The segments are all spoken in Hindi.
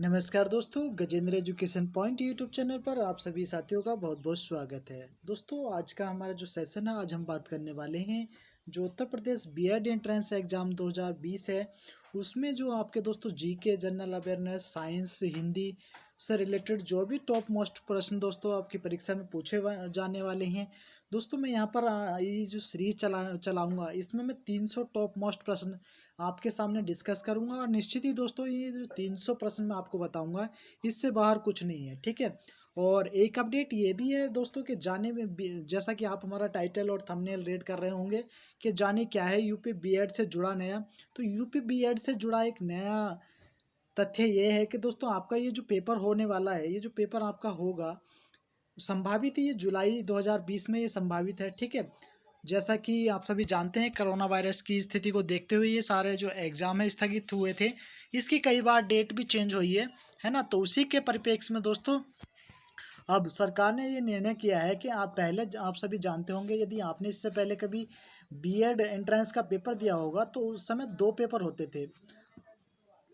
नमस्कार दोस्तों, Gajendra education point YouTube channel पर आप सभी साथियों का बहुत बहुत स्वागत है। दोस्तों, आज का हमारा जो सेशन है, आज हम बात करने वाले हैं जो Uttar Pradesh BEd entrance exam 2020 है, उसमें जो आपके दोस्तों GK, general awareness, science, Hindi से रिलेटेड जो भी टॉप मोस्ट प्रश्न दोस्तों आपकी परीक्षा में पूछे जाने वाले हैं। दोस्तों, मैं यहाँ पर ये जो सीरीज चलाऊंगा, इसमें मैं 300 टॉप मोस्ट प्रश्न आपके सामने डिस्कस करूंगा और निश्चित ही दोस्तों ये जो 300 प्रश्न मैं आपको बताऊंगा, इससे बाहर कुछ नहीं है, ठीक है। और एक अपडेट ये भी है दोस्तों कि जाने में जैसा कि आप हमारा टाइटल और थंबनेल रीड कर रहे होंगे कि जाने क्या है यूपी बीएड से जुड़ा नया। तो यूपी बीएड से जुड़ा एक नया तथ्य ये है कि दोस्तों आपका ये जो पेपर होने वाला है, ये जो पेपर आपका होगा, संभावित ये जुलाई 2020 में ये संभावित है, ठीक है। जैसा कि आप सभी जानते हैं, कोरोना वायरस की स्थिति को देखते हुए ये सारे जो एग्ज़ाम है स्थगित हुए थे। इसकी कई बार डेट भी चेंज हुई है ना। तो उसी के परिप्रेक्ष्य में दोस्तों अब सरकार ने ये निर्णय किया है कि आप सभी जानते होंगे, यदि आपने इससे पहले कभी बीएड एंट्रेंस का पेपर दिया होगा तो उस समय दो पेपर होते थे।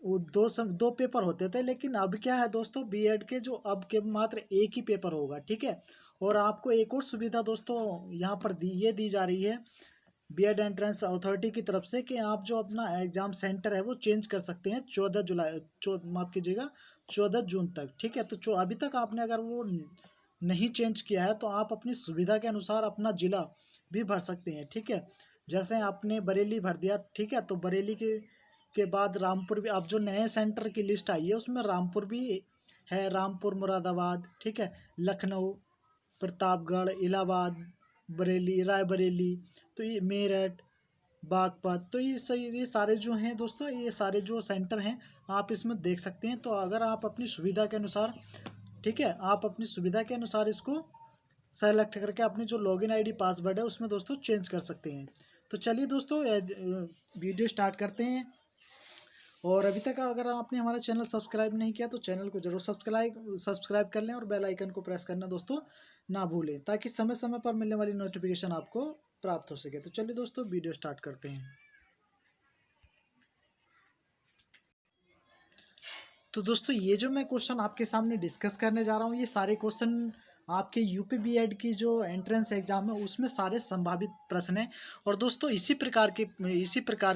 वो दो पेपर होते थे, लेकिन अब क्या है दोस्तों, बीएड के जो अब के मात्र एक ही पेपर होगा, ठीक है। और आपको एक और सुविधा दोस्तों यहाँ पर दी जा रही है बीएड एंट्रेंस अथॉरिटी की तरफ से कि आप जो अपना एग्जाम सेंटर है वो चेंज कर सकते हैं 14 जून तक, ठीक है। तो अभी तक आपने अगर वो नहीं चेंज किया है तो आप अपनी सुविधा के अनुसार अपना जिला भी भर सकते हैं, ठीक है। जैसे आपने बरेली भर दिया, ठीक है, तो बरेली के बाद रामपुर भी, अब जो नए सेंटर की लिस्ट आई है उसमें रामपुर भी है, रामपुर, मुरादाबाद, ठीक है, लखनऊ, प्रतापगढ़, इलाहाबाद, बरेली, रायबरेली, तो ये मेरठ, बागपत, तो ये सारे जो हैं दोस्तों, ये सारे जो सेंटर हैं आप इसमें देख सकते हैं। तो अगर आप अपनी सुविधा के अनुसार, ठीक है, आप अपनी सुविधा के अनुसार इसको सेलेक्ट करके अपनी जो लॉगिन आईडी पासवर्ड है उसमें दोस्तों चेंज कर सकते हैं। तो चलिए दोस्तों वीडियो स्टार्ट करते हैं। और अभी तक अगर आपने हमारा चैनल सब्सक्राइब नहीं किया तो चैनल को जरूर सब्सक्राइब कर लें और बेल आइकन को प्रेस करना दोस्तों ना भूलें, ताकि समय समय पर मिलने वाली नोटिफिकेशन आपको प्राप्त हो सके। तो चलिए दोस्तों वीडियो स्टार्ट करते हैं। तो दोस्तों ये जो मैं क्वेश्चन आपके सामने डिस्कस करने जा रहा हूँ, ये सारे क्वेश्चन आपके यूपी बीएड की जो एंट्रेंस एग्जाम है उसमें सारे संभावित प्रश्न हैं। और दोस्तों इसी प्रकार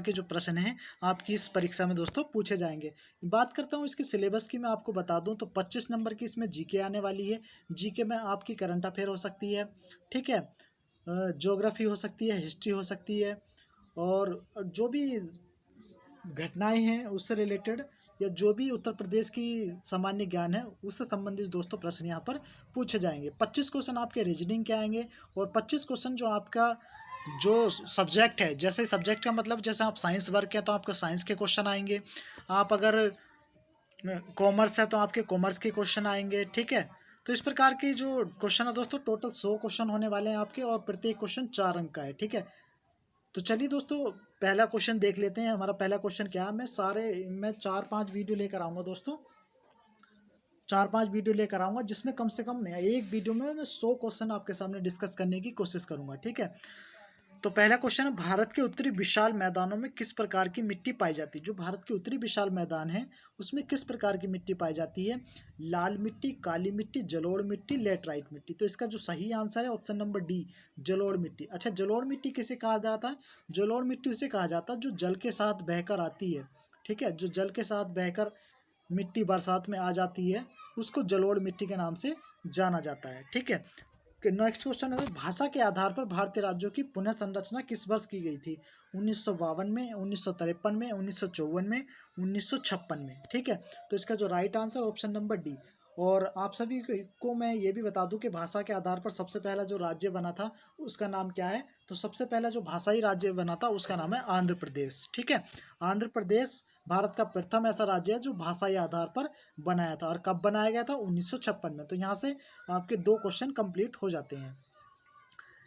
के जो प्रश्न हैं आपकी इस परीक्षा में दोस्तों पूछे जाएंगे। बात करता हूँ इसके सिलेबस की, मैं आपको बता दूँ तो 25 नंबर की इसमें जीके आने वाली है। जीके में आपकी करंट अफेयर हो सकती है, ठीक है, ज्योग्राफी हो सकती है, हिस्ट्री हो सकती है, और जो भी घटनाएं हैं उससे रिलेटेड, या जो भी उत्तर प्रदेश की सामान्य ज्ञान है उससे संबंधित दोस्तों प्रश्न यहाँ पर पूछे जाएंगे। 25 क्वेश्चन आपके रीजनिंग के आएंगे और 25 क्वेश्चन जो आपका जो सब्जेक्ट है, जैसे सब्जेक्ट का मतलब जैसे आप साइंस वर्ग के हैं तो आपका साइंस के क्वेश्चन आएंगे, आप अगर कॉमर्स है तो आपके कॉमर्स के क्वेश्चन आएंगे, ठीक है। तो इस प्रकार के जो क्वेश्चन है दोस्तों, टोटल 100 क्वेश्चन होने वाले हैं आपके, और प्रत्येक क्वेश्चन 4 अंक का है, ठीक है। तो चलिए दोस्तों पहला क्वेश्चन देख लेते हैं। हमारा पहला क्वेश्चन क्या है, मैं 4-5 वीडियो लेकर आऊँगा दोस्तों, 4-5 वीडियो लेकर आऊँगा, जिसमें कम से कम एक वीडियो में मैं 100 क्वेश्चन आपके सामने डिस्कस करने की कोशिश करूँगा, ठीक है। तो पहला क्वेश्चन है, भारत के उत्तरी विशाल मैदानों में किस प्रकार की मिट्टी पाई जाती है। जो भारत के उत्तरी विशाल मैदान है उसमें किस प्रकार की मिट्टी पाई जाती है। लाल मिट्टी, काली मिट्टी, जलोढ़ मिट्टी, लेटराइट मिट्टी। तो इसका जो सही आंसर है ऑप्शन नंबर डी, जलोढ़ मिट्टी। अच्छा, जलोढ़ मिट्टी किसे कहा जाता है। जलोढ़ मिट्टी उसे कहा जाता है जो जल के साथ बहकर आती है, ठीक है, जो जल के साथ बहकर मिट्टी बरसात में आ जाती है उसको जलोढ़ मिट्टी के नाम से जाना जाता है, ठीक है। नेक्स्ट क्वेश्चन है, भाषा के आधार पर भारतीय राज्यों की पुनः संरचना किस वर्ष की गई थी। 1952 में, 1953 में, 1954 में, 1956 में, ठीक है। तो इसका जो right answer option number D. और आप सभी को मैं ये भी बता दूं कि भाषा के आधार पर सबसे पहला जो राज्य बना था उसका नाम क्या है। तो सबसे पहला जो भाषाई राज्य बना था उसका नाम है आंध्र प्रदेश, ठीक है। आंध्र प्रदेश भारत का प्रथम ऐसा राज्य है जो भाषाई आधार पर बनाया था। और कब बनाया गया था, 1956 में। तो यहाँ से आपके 2 क्वेश्चन कंप्लीट हो जाते हैं।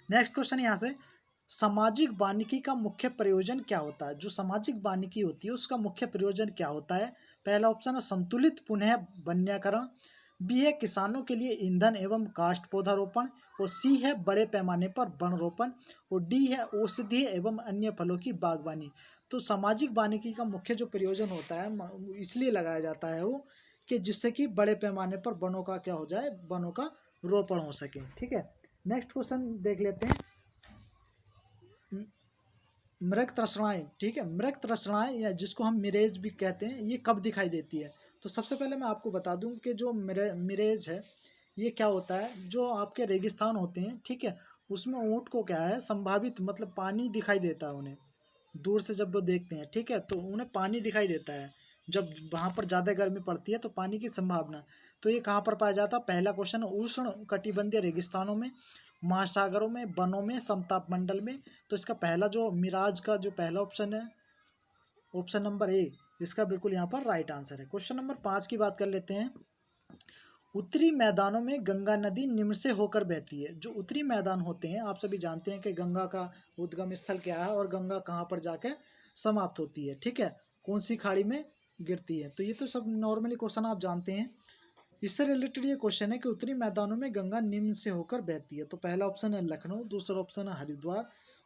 नेक्स्ट क्वेश्चन यहाँ से, सामाजिक वानिकी का मुख्य प्रयोजन क्या होता है। जो सामाजिक वानिकी होती है उसका मुख्य प्रयोजन क्या होता है। पहला ऑप्शन है संतुलित पुनः वन्यकरण, बी है किसानों के लिए ईंधन एवं काष्ठ पौधारोपण, और सी है बड़े पैमाने पर वन रोपण, और डी है औषधीय एवं अन्य फलों की बागवानी। तो सामाजिक वानिकी का मुख्य जो प्रयोजन होता है इसलिए लगाया जाता है वो कि जिससे कि बड़े पैमाने पर वनों का क्या हो जाए, वनों का रोपण हो सके। ठीक है, नेक्स्ट क्वेश्चन देख लेते हैं। मृग तृष्णाएं, ठीक है, मृग तृष्णाएं या जिसको हम मिरेज भी कहते हैं, ये कब दिखाई देती है? तो सबसे पहले मैं आपको बता दूं कि जो मिरेज है ये क्या होता है, जो आपके रेगिस्तान होते हैं, ठीक है, उसमें ऊँट को क्या है, संभावित मतलब पानी दिखाई देता है उन्हें, दूर से जब वो देखते हैं, ठीक है, तो उन्हें पानी दिखाई देता है। जब वहाँ पर ज़्यादा गर्मी पड़ती है तो पानी की संभावना, तो ये कहाँ पर पाया जाता है? पहला क्वेश्चन, उष्ण कटिबंधीय रेगिस्तानों में, महासागरों में, वनों में, समताप मंडल में। तो इसका पहला जो मिराज का जो पहला ऑप्शन है, ऑप्शन नंबर ए, इसका बिल्कुल यहाँ पर राइट आंसर है। क्वेश्चन नंबर 5 की बात कर लेते हैं। उत्तरी मैदानों में गंगा नदी निम्न से होकर बहती है। जो उत्तरी मैदान होते हैं, आप सभी जानते हैं कि गंगा का उद्गम स्थल क्या है और गंगा कहाँ पर जाके समाप्त होती है, ठीक है, कौन सी खाड़ी में गिरती है। तो ये तो सब नॉर्मली क्वेश्चन आप जानते हैं। इससे रिलेटेड ये क्वेश्चन है कि उत्तरी मैदानों में गंगा निम्न से होकर बहती है। तो पहला ऑप्शन है लखनऊ, दूसरा ऑप्शन है हरिद्वार,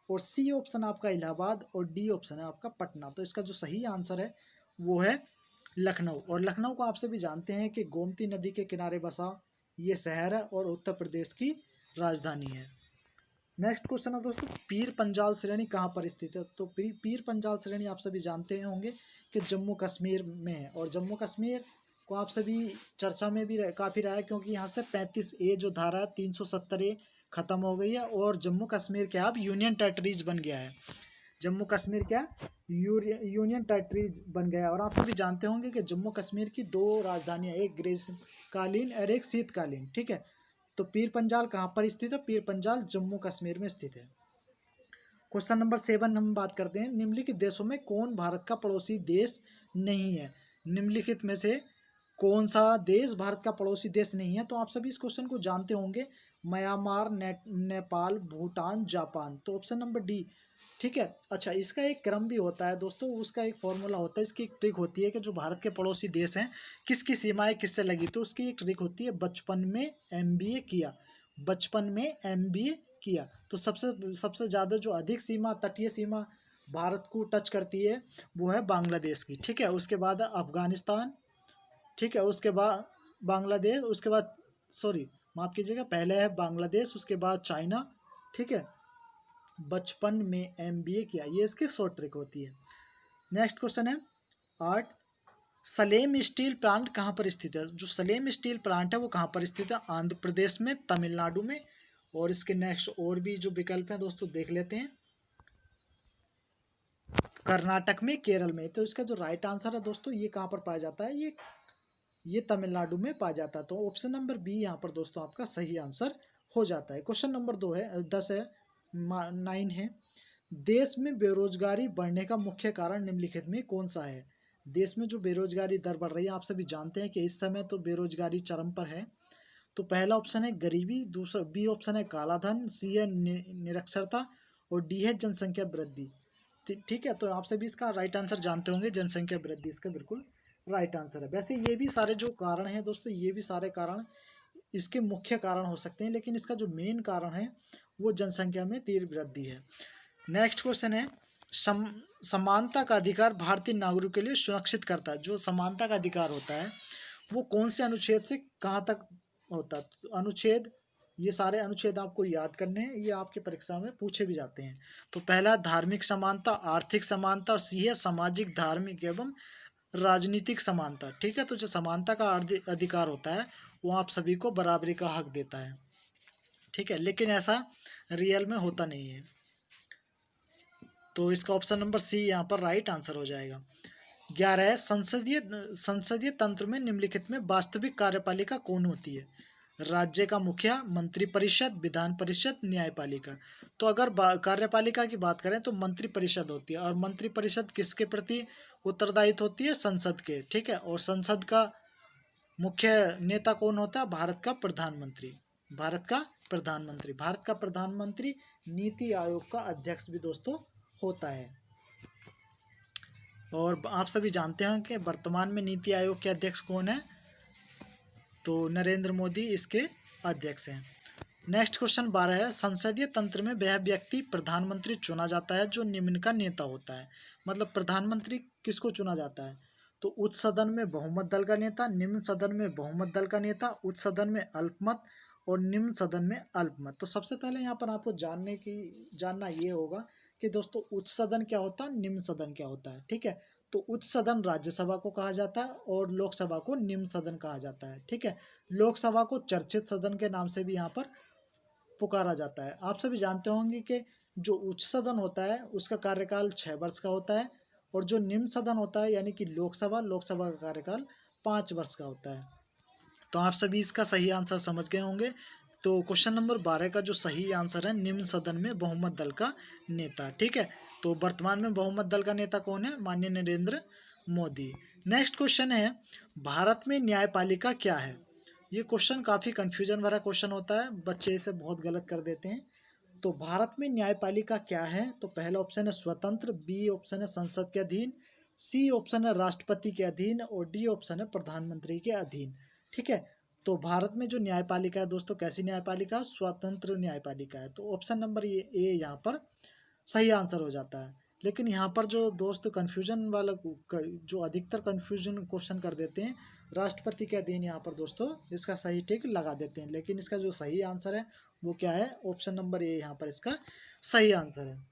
और सी ऑप्शन आपका इलाहाबाद, और डी ऑप्शन है आपका पटना। तो इसका जो सही आंसर है वो है लखनऊ। और लखनऊ को आप सभी जानते हैं कि गोमती नदी के किनारे बसा ये शहर है और उत्तर प्रदेश की राजधानी है। नेक्स्ट क्वेश्चन है दोस्तों, पीर पंजाल श्रेणी कहाँ पर स्थित है? तो पीर पंजाल श्रेणी आप सभी जानते होंगे कि जम्मू कश्मीर में है। और जम्मू कश्मीर को आप सभी चर्चा में भी काफ़ी रहा है, क्योंकि यहाँ से 35A जो धारा है 370A खत्म हो गई है और जम्मू कश्मीर क्या अब यूनियन टेरिटरीज बन गया है। जम्मू कश्मीर क्या यूनियन टेरिटरीज बन गया है। और आप सभी जानते होंगे कि जम्मू कश्मीर की 2 राजधानियाँ, एक ग्रीष्मकालीन और एक शीतकालीन, ठीक है। तो पीर पंजाल कहाँ पर स्थित है? पीर पंजाल जम्मू कश्मीर में स्थित है। क्वेश्चन नंबर 7 हम बात करते हैं, निम्नलिखित देशों में कौन भारत का पड़ोसी देश नहीं है? निम्नलिखित में से कौन सा देश भारत का पड़ोसी देश नहीं है? तो आप सभी इस क्वेश्चन को जानते होंगे, म्यांमार, नेपाल, भूटान, जापान। तो ऑप्शन नंबर डी, ठीक है। अच्छा, इसका एक क्रम भी होता है दोस्तों, उसका एक फॉर्मूला होता है, इसकी एक ट्रिक होती है कि जो भारत के पड़ोसी देश हैं किसकी सीमाएं किससे लगी। तो उसकी एक ट्रिक होती है, बचपन में MBA किया, बचपन में MBA किया। तो सबसे ज़्यादा जो अधिक सीमा, तटीय सीमा भारत को टच करती है वो है बांग्लादेश की, ठीक है। उसके बाद अफगानिस्तान, ठीक है, उसके बाद बांग्लादेश, उसके बाद सॉरी माफ़ कीजिएगा, पहले है बांग्लादेश, उसके बाद चाइना, ठीक है। बचपन में MBA किया, ये इसकी शॉर्ट ट्रिक होती है। नेक्स्ट क्वेश्चन है 8, सलेम स्टील प्लांट कहाँ पर स्थित है? जो सलेम स्टील प्लांट है वो कहाँ पर स्थित है? आंध्र प्रदेश में, तमिलनाडु में, और इसके नेक्स्ट और भी जो विकल्प हैं दोस्तों देख लेते हैं, कर्नाटक में, केरल में। तो इसका जो राइट आंसर है दोस्तों, ये कहाँ पर पाया जाता है? ये तमिलनाडु में पाया जाता है। तो ऑप्शन नंबर बी यहाँ पर दोस्तों आपका सही आंसर हो जाता है। क्वेश्चन नंबर 10 है, 9 है, देश में बेरोजगारी बढ़ने का मुख्य कारण निम्नलिखित में कौन सा है? देश में जो बेरोजगारी दर बढ़ रही है, आप सभी जानते हैं कि इस समय तो बेरोजगारी चरम पर है। तो पहला ऑप्शन है गरीबी, दूसरा बी ऑप्शन है कालाधन, सी है निरक्षरता, और डी है जनसंख्या वृद्धि। ठीक है, तो आप सभी इसका राइट आंसर जानते होंगे, जनसंख्या वृद्धि इसका बिल्कुल राइट आंसर है। वैसे ये भी सारे जो कारण हैं दोस्तों, ये भी सारे कारण इसके मुख्य कारण हो सकते हैं, लेकिन इसका जो मेन कारण है वो जनसंख्या में तीव्र वृद्धि है। नेक्स्ट क्वेश्चन है, समानता का अधिकार भारतीय नागरिकों के लिए सुरक्षित करता है। जो समानता का अधिकार होता है वो कौन से अनुच्छेद से कहाँ तक होता है? तो अनुच्छेद, ये सारे अनुच्छेद आपको याद करने हैं, ये आपकी परीक्षा में पूछे भी जाते हैं। तो पहला धार्मिक समानता, आर्थिक समानता, और सी है सामाजिक, धार्मिक एवं राजनीतिक समानता, ठीक है। तो जो समानता का अधिकार होता है वो आप सभी को बराबरी का हक देता है, ठीक है, लेकिन ऐसा रियल में होता नहीं है। तो इसका ऑप्शन नंबर सी यहाँ पर राइट आंसर हो जाएगा। 11 है, संसदीय तंत्र में निम्नलिखित में वास्तविक कार्यपालिका कौन होती है? राज्य का मुखिया, मंत्रिपरिषद, विधान परिषद, न्यायपालिका। तो अगर कार्यपालिका की बात करें तो मंत्रिपरिषद होती है, और मंत्रिपरिषद किसके प्रति उत्तरदायित्व होती है? संसद के, ठीक है। और संसद का मुख्य नेता कौन होता है? भारत का प्रधानमंत्री। भारत का प्रधानमंत्री, भारत का प्रधानमंत्री नीति आयोग का अध्यक्ष भी दोस्तों होता है। और आप सभी जानते हैं कि वर्तमान में नीति आयोग के अध्यक्ष कौन है? तो नरेंद्र मोदी इसके अध्यक्ष हैं। नेक्स्ट क्वेश्चन 12 है, संसदीय तंत्र में वह व्यक्ति प्रधानमंत्री चुना जाता है जो निम्न का नेता होता है। मतलब प्रधानमंत्री किसको चुना जाता है? तो उच्च सदन में बहुमत दल का नेता, निम्न सदन में बहुमत दल का नेता, उच्च सदन में अल्पमत और निम्न सदन में अल्पमत। तो सबसे पहले यहाँ पर आपको जानना ये होगा कि दोस्तों उच्च सदन क्या होता है, निम्न सदन क्या होता है। ठीक है, तो उच्च सदन राज्यसभा को कहा जाता है और लोकसभा को निम्न सदन कहा जाता है। ठीक है, लोकसभा को चर्चित सदन के नाम से भी यहाँ पर पुकारा जाता है। आप सभी जानते होंगे कि जो उच्च सदन होता है उसका कार्यकाल 6 वर्ष का होता है और जो निम्न सदन होता है यानी कि लोकसभा का कार्यकाल 5 वर्ष का होता है। तो आप सभी इसका सही आंसर समझ गए होंगे। तो क्वेश्चन नंबर 12 का जो सही आंसर है, निम्न सदन में बहुमत दल का नेता। ठीक है, तो वर्तमान में बहुमत दल का नेता कौन है, माननीय नरेंद्र मोदी। नेक्स्ट क्वेश्चन है, भारत में न्यायपालिका क्या है। ये क्वेश्चन काफ़ी कन्फ्यूजन वाला क्वेश्चन होता है, बच्चे इसे बहुत गलत कर देते हैं। तो भारत में न्यायपालिका क्या है, तो पहला ऑप्शन है स्वतंत्र, बी ऑप्शन है संसद के अधीन, सी ऑप्शन है राष्ट्रपति के अधीन और डी ऑप्शन है प्रधानमंत्री के अधीन। ठीक है, तो भारत में जो न्यायपालिका है दोस्तों, कैसी न्यायपालिका, स्वतंत्र न्यायपालिका है। तो ऑप्शन नंबर ए यहाँ पर सही आंसर हो जाता है। लेकिन यहाँ पर जो दोस्त कन्फ्यूजन वाला जो अधिकतर कन्फ्यूजन क्वेश्चन कर देते हैं, राष्ट्रपति के अधीन यहाँ पर दोस्तों इसका सही टिक लगा देते हैं। लेकिन इसका जो सही आंसर है वो क्या है, ऑप्शन नंबर ए यहाँ पर इसका सही आंसर है।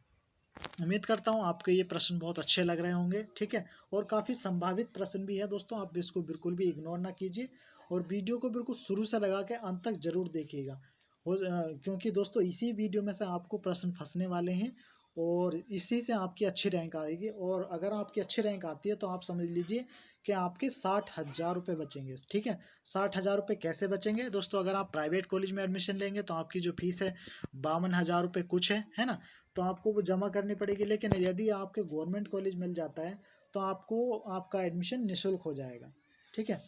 उम्मीद करता हूँ आपके ये प्रश्न बहुत अच्छे लग रहे होंगे। ठीक है, और काफ़ी संभावित प्रश्न भी है दोस्तों, आप इसको बिल्कुल भी इग्नोर ना कीजिए और वीडियो को बिल्कुल शुरू से लगा के अंत तक जरूर देखिएगा। क्योंकि दोस्तों इसी वीडियो में से आपको प्रश्न फंसने वाले हैं और इसी से आपकी अच्छी रैंक आएगी। और अगर आपकी अच्छी रैंक आती है तो आप समझ लीजिए कि आपके 60,000 रुपये बचेंगे। ठीक है, 60,000 रुपये कैसे बचेंगे दोस्तों, अगर आप प्राइवेट कॉलेज में एडमिशन लेंगे तो आपकी जो फीस है 52,000 रुपये कुछ है ना, तो आपको वो जमा करनी पड़ेगी। लेकिन यदि आपके गवर्नमेंट कॉलेज मिल जाता है तो आपको आपका एडमिशन निःशुल्क हो जाएगा। ठीक है,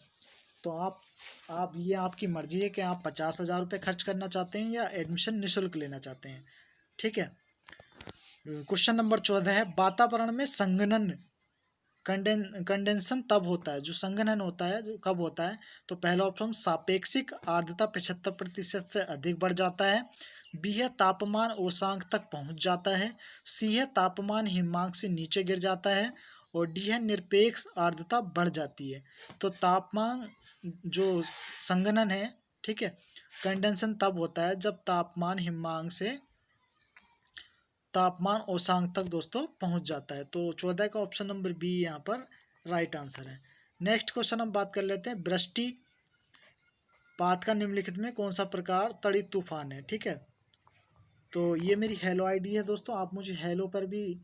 तो आप ये आपकी मर्जी है कि आप 50,000 रुपये खर्च करना चाहते हैं या एडमिशन निःशुल्क लेना चाहते हैं। ठीक है, क्वेश्चन नंबर 14 है, वातावरण में संघनन कंडेंसन तब होता है, जो संघनन होता है जो कब होता है। तो पहला ऑप्शन सापेक्षिक आर्द्रता 75% से अधिक बढ़ जाता है, बी है तापमान औशांक तक पहुंच जाता है, सी है तापमान हिमांक से नीचे गिर जाता है और डी है निरपेक्ष आर्द्रता बढ़ जाती है। तो तापमान जो संघनन है, ठीक है, कंडेंसन तब होता है जब तापमान औशांक तक दोस्तों पहुंच जाता है। तो 14 का ऑप्शन नंबर बी यहाँ पर राइट आंसर है। नेक्स्ट क्वेश्चन हम बात कर लेते हैं, वृष्टिपात का निम्नलिखित में कौन सा प्रकार तड़ित तूफान है। ठीक है, तो ये मेरी हेलो आईडी है दोस्तों, आप मुझे हेलो पर भी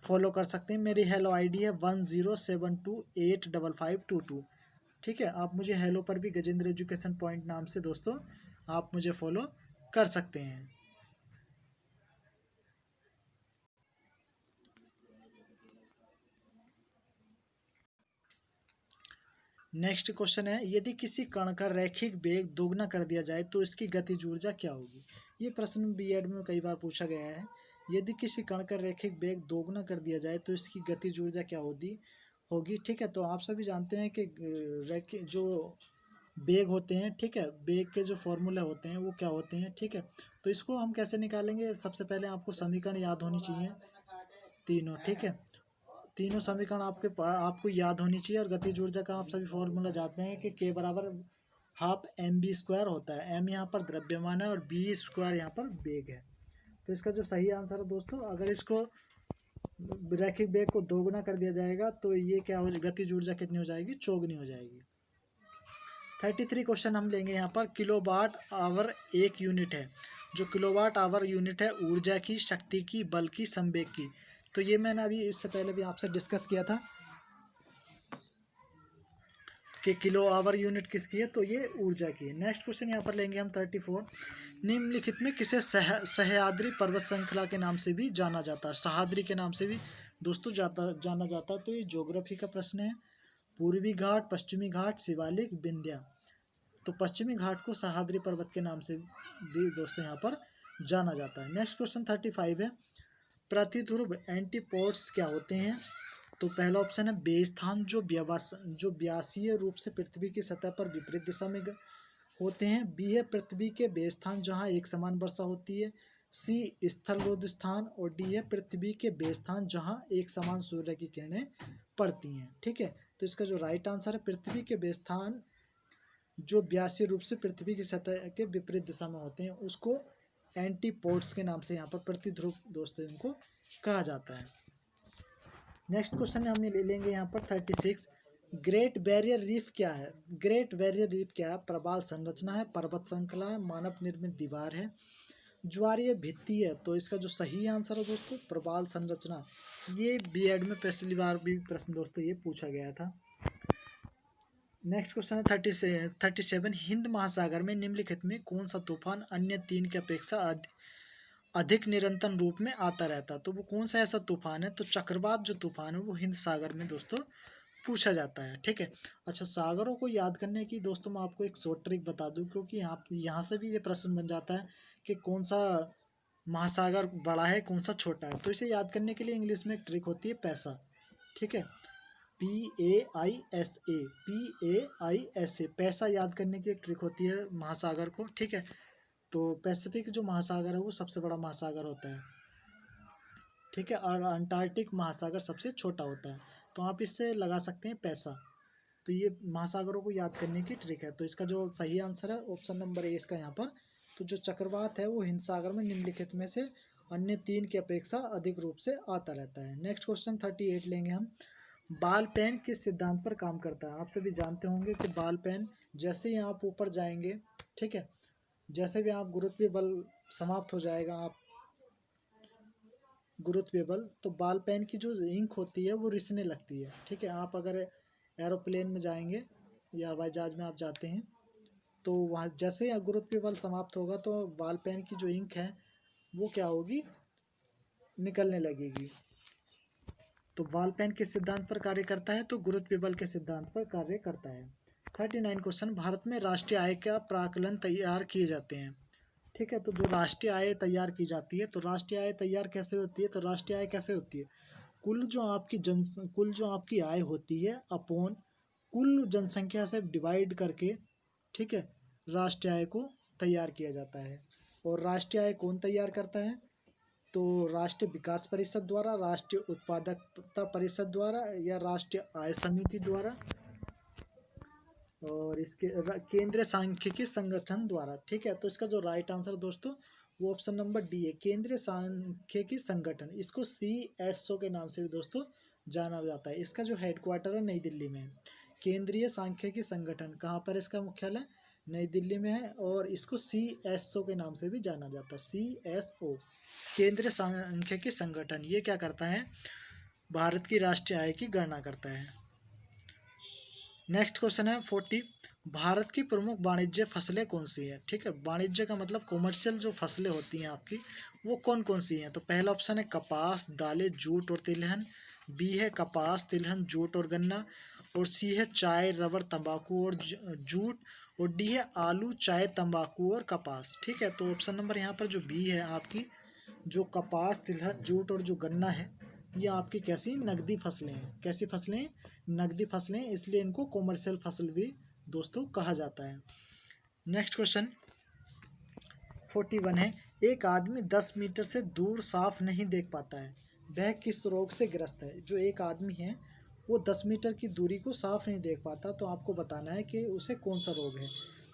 फॉलो कर सकते हैं। मेरी हेलो आईडी है 1072855522। ठीक है, आप मुझे हेलो पर भी गजेंद्र एजुकेशन पॉइंट नाम से दोस्तों आप मुझे फॉलो कर सकते हैं। नेक्स्ट क्वेश्चन है, यदि किसी कण का रैखिक वेग दोगुना कर दिया जाए तो इसकी गतिज ऊर्जा क्या होगी। ये प्रश्न बीएड में कई बार पूछा गया है। यदि किसी कण का रैखिक वेग दोगुना कर दिया जाए तो इसकी गतिज ऊर्जा क्या होगी। ठीक है, तो आप सभी जानते हैं कि रैखिक जो वेग होते हैं, ठीक है, वेग के जो फॉर्मूला होते हैं वो क्या होते हैं। ठीक है, तो इसको हम कैसे निकालेंगे, सबसे पहले आपको समीकरण याद होनी चाहिए तीनों। ठीक है, तीनों समीकरण आपको याद होनी चाहिए। और गतिज ऊर्जा का आप सभी फॉर्मूला जानते हैं कि K बराबर हाफ mv² होता है। m यहाँ पर द्रव्यमान है और b² यहाँ पर वेग है। तो इसका जो सही आंसर है दोस्तों, अगर इसको रैखिक वेग को दोगुना कर दिया जाएगा तो ये क्या हो, गतिज ऊर्जा कितनी हो जाएगी, चौगुनी हो जाएगी। 33 क्वेश्चन हम लेंगे यहाँ पर, किलोवाट आवर एक यूनिट है। जो किलोवाट आवर यूनिट है ऊर्जा की, शक्ति की, बल की, संवेग की। तो ये मैंने अभी इससे पहले भी आपसे डिस्कस किया था कि किलो आवर यूनिट किसकी है, तो ये ऊर्जा की है। नेक्स्ट क्वेश्चन यहाँ पर लेंगे हम 34, निम्नलिखित में किसे सह्याद्री पर्वत श्रृंखला के नाम से भी जाना जाता है, सह्याद्री के नाम से भी दोस्तों जाना जाता है। तो ये ज्योग्राफी का प्रश्न है। पूर्वी घाट, पश्चिमी घाट, शिवालिक, विंध्या। तो पश्चिमी घाट को सह्याद्री पर्वत के नाम से भी दोस्तों यहाँ पर जाना जाता है। नेक्स्ट क्वेश्चन 35 है, प्रतिध्रुव एंटीपोड्स क्या होते हैं। तो पहला ऑप्शन है बेस्थान, जो व्यासीय रूप से पृथ्वी की सतह पर विपरीत दिशा में होते हैं। बी है पृथ्वी के बेस्थान जहां एक समान वर्षा होती है। सी स्थलरोध स्थान और डी है पृथ्वी के बेस्थान जहां एक समान सूर्य की किरणें पड़ती हैं। ठीक है, तो इसका जो राइट आंसर है, पृथ्वी के वे स्थान जो व्यासीय रूप से पृथ्वी की सतह के विपरीत दिशा में होते हैं उसको एंटीपोड्स के नाम से यहाँ पर प्रतिध्रुव दोस्तों इनको कहा जाता है। नेक्स्ट क्वेश्चन हम ले लेंगे यहाँ पर 36। ग्रेट बैरियर रीफ क्या है? ग्रेट बैरियर रीफ क्या है? प्रवाल संरचना है, पर्वत श्रृंखला है, मानव निर्मित दीवार है, ज्वारीय भित्ति है। तो इसका जो सही आंसर है दोस्तों, प्रवाल संरचना। ये बीएड में पिछली बार भी प्रश्न दोस्तों ये पूछा गया था। नेक्स्ट क्वेश्चन है 37। हिंद महासागर में निम्नलिखित में कौन सा तूफान अन्य 3 की अपेक्षा अधिक निरंतर रूप में आता रहता? तो वो कौन सा ऐसा तूफान है? तो चक्रवात जो तूफान है वो हिंद सागर में दोस्तों पूछा जाता है। ठीक है। अच्छा, सागरों को याद करने की दोस्तों मैं आपको एक शॉर्ट ट्रिक बता दूं, क्योंकि यहाँ से भी ये प्रश्न बन जाता है कि कौन सा महासागर बड़ा है, कौन सा छोटा है। तो इसे याद करने के लिए इंग्लिश में एक ट्रिक होती है पैसा। ठीक है, PAISA, PAISA, पैसा याद करने की एक ट्रिक होती है महासागर को। ठीक है, तो पैसिफिक जो महासागर है वो सबसे बड़ा महासागर होता है। ठीक है, और अंटार्कटिक महासागर सबसे छोटा होता है। तो आप इससे लगा सकते हैं पैसा। तो ये महासागरों को याद करने की ट्रिक है। तो इसका जो सही आंसर है ऑप्शन नंबर ए इसका यहाँ पर। तो जो चक्रवात है वो हिंद सागर में निम्नलिखित में से अन्य 3 की अपेक्षा अधिक रूप से आता रहता है। नेक्स्ट क्वेश्चन 38 लेंगे हम। बाल पेन किस सिद्धांत पर काम करता है? आप सभी जानते होंगे कि बाल पेन जैसे ही आप ऊपर जाएंगे, ठीक है, जैसे भी आप गुरुत्वीय बल समाप्त हो जाएगा, आप गुरुत्वीय बल, तो बाल पेन की जो इंक होती है वो रिसने लगती है। ठीक है, आप अगर एरोप्लेन में जाएंगे या हवाई जहाज में आप जाते हैं तो वहाँ जैसे ही गुरुत्वीय बल समाप्त होगा तो बाल पेन की जो इंक है वो क्या होगी, निकलने लगेगी। तो बॉल पेन किस सिद्धांत पर कार्य करता है? तो गुरुत्वीय बल के सिद्धांत पर कार्य करता है। 39 क्वेश्चन। भारत में राष्ट्रीय आय का प्राकलन तैयार किए जाते हैं। ठीक है, तो जो राष्ट्रीय आय तैयार की जाती है, तो राष्ट्रीय आय तैयार कैसे होती है? तो राष्ट्रीय आय कैसे होती है? कुल जो आपकी आय होती है अपॉन कुल जनसंख्या से डिवाइड करके, ठीक है, राष्ट्रीय आय को तैयार किया जाता है। और राष्ट्रीय आय कौन तैयार करता है? तो राष्ट्रीय विकास परिषद द्वारा, राष्ट्रीय उत्पादकता परिषद द्वारा, या राष्ट्रीय आय समिति द्वारा, और इसके केंद्रीय सांख्यिकी संगठन द्वारा। ठीक है, तो इसका जो राइट आंसर दोस्तों वो ऑप्शन नंबर डी है, केंद्रीय सांख्यिकी संगठन। इसको CSO के नाम से भी दोस्तों जाना जाता है। इसका जो हेडक्वार्टर है नई दिल्ली में है। केंद्रीय सांख्यिकी संगठन कहाँ पर इसका मुख्यालय? नई दिल्ली में है। और इसको CSO के नाम से भी जाना जाता है, CSO, केंद्रीय सांख्यिकी संगठन। ये क्या करता है? भारत की राष्ट्रीय आय की गणना करता है। नेक्स्ट क्वेश्चन है 40। भारत की प्रमुख वाणिज्य फसलें कौन सी है? ठीक है, वाणिज्य का मतलब कॉमर्शियल जो फसलें होती हैं आपकी वो कौन कौन सी हैं? तो पहला ऑप्शन है कपास, दालें, जूट और तिलहन। बी है कपास, तिलहन, जूट और गन्ना। और सी है चाय, रबर, तंबाकू और जूट। और डी है आलू, चाय, तंबाकू और कपास। ठीक है, तो ऑप्शन नंबर यहाँ पर जो बी है आपकी, जो कपास, तिलहन, जूट और जो गन्ना है, ये आपकी कैसी नकदी फसलें हैं। कैसी फसलें? नकदी फसलें, इसलिए इनको कॉमर्शियल फसल भी दोस्तों कहा जाता है। नेक्स्ट क्वेश्चन 41 है। एक आदमी 10 मीटर से दूर साफ नहीं देख पाता है, वह किस रोग से ग्रस्त है? जो एक आदमी है वो 10 मीटर की दूरी को साफ नहीं देख पाता, तो आपको बताना है कि उसे कौन सा रोग है।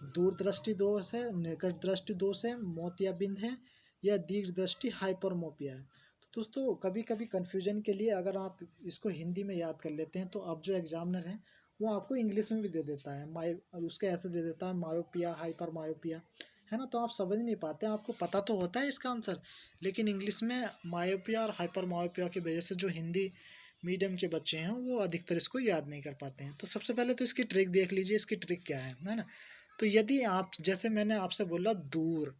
दूरदृष्टि दोष है, निकट दृष्टि दोष है, मोतियाबिंद है, या दीर्घ दृष्टि हाइपरमोपिया है। तो दोस्तों कभी कभी कन्फ्यूजन के लिए अगर आप इसको हिंदी में याद कर लेते हैं तो अब जो एग्जामिनर है वो आपको इंग्लिश में भी दे देता है, उसके ऐसे दे देता है मायोपिया, हाइपर मायोपिया, है ना। तो आप समझ नहीं पाते, आपको पता तो होता है इसका आंसर, लेकिन इंग्लिश में मायोपिया और हाइपर मायोपिया की वजह से जो हिंदी मीडियम के बच्चे हैं वो अधिकतर इसको याद नहीं कर पाते हैं। तो सबसे पहले तो इसकी ट्रिक देख लीजिए, इसकी ट्रिक क्या है ना। तो यदि आप, जैसे मैंने आपसे बोला दूर,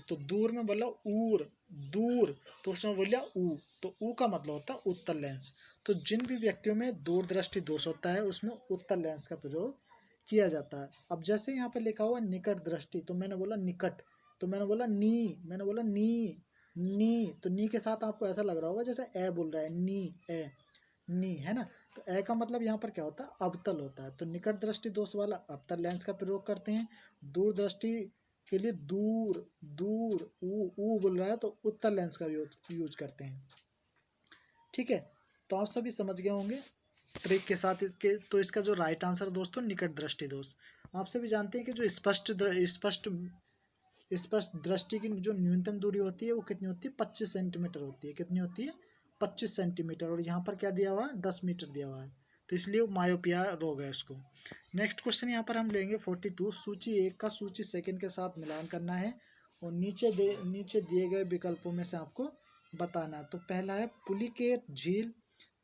तो दूर में बोला ऊर, दूर, तो उसमें बोलिया ऊ, तो ऊ का मतलब होता है उत्तर लेंस। तो जिन भी व्यक्तियों में दूरदृष्टि दोष होता है उसमें उत्तर लेंस का प्रयोग किया जाता है। अब जैसे यहाँ पे लिखा हुआ निकट दृष्टि, तो मैंने बोला निकट, तो मैंने बोला नी, तो नी के साथ आपको ऐसा लग रहा होगा जैसे ए बोल रहा है, नी, है ना। तो ए का मतलब यहाँ पर क्या होता है? अवतल होता है। तो निकट दृष्टि दोष वाला अवतल लेंस का प्रयोग करते हैं। दूर दृष्टि के लिए दूर, ऊ बोल रहा है तो उत्तर लेंस का यूज करते हैं। ठीक है, तो आप सभी समझ गए होंगे। ट्रिक के साथ इसके, तो इसका जो राइट आंसर दोस्तों निकट दृष्टि दोष। आप सभी जानते हैं कि जो स्पष्ट दृष्टि की जो न्यूनतम दूरी होती है वो कितनी होती है, 25 सेंटीमीटर होती है। कितनी होती है, 25 सेंटीमीटर। और यहाँ पर क्या दिया हुआ है, 10 मीटर दिया हुआ है, तो इसलिए वो मायोपिया रोग है उसको। नेक्स्ट क्वेश्चन यहाँ पर हम लेंगे 42। सूची 1 का सूची सेकंड के साथ मिलान करना है और नीचे दिए गए विकल्पों में से आपको बताना है। तो पहला है पुलिकेट झील,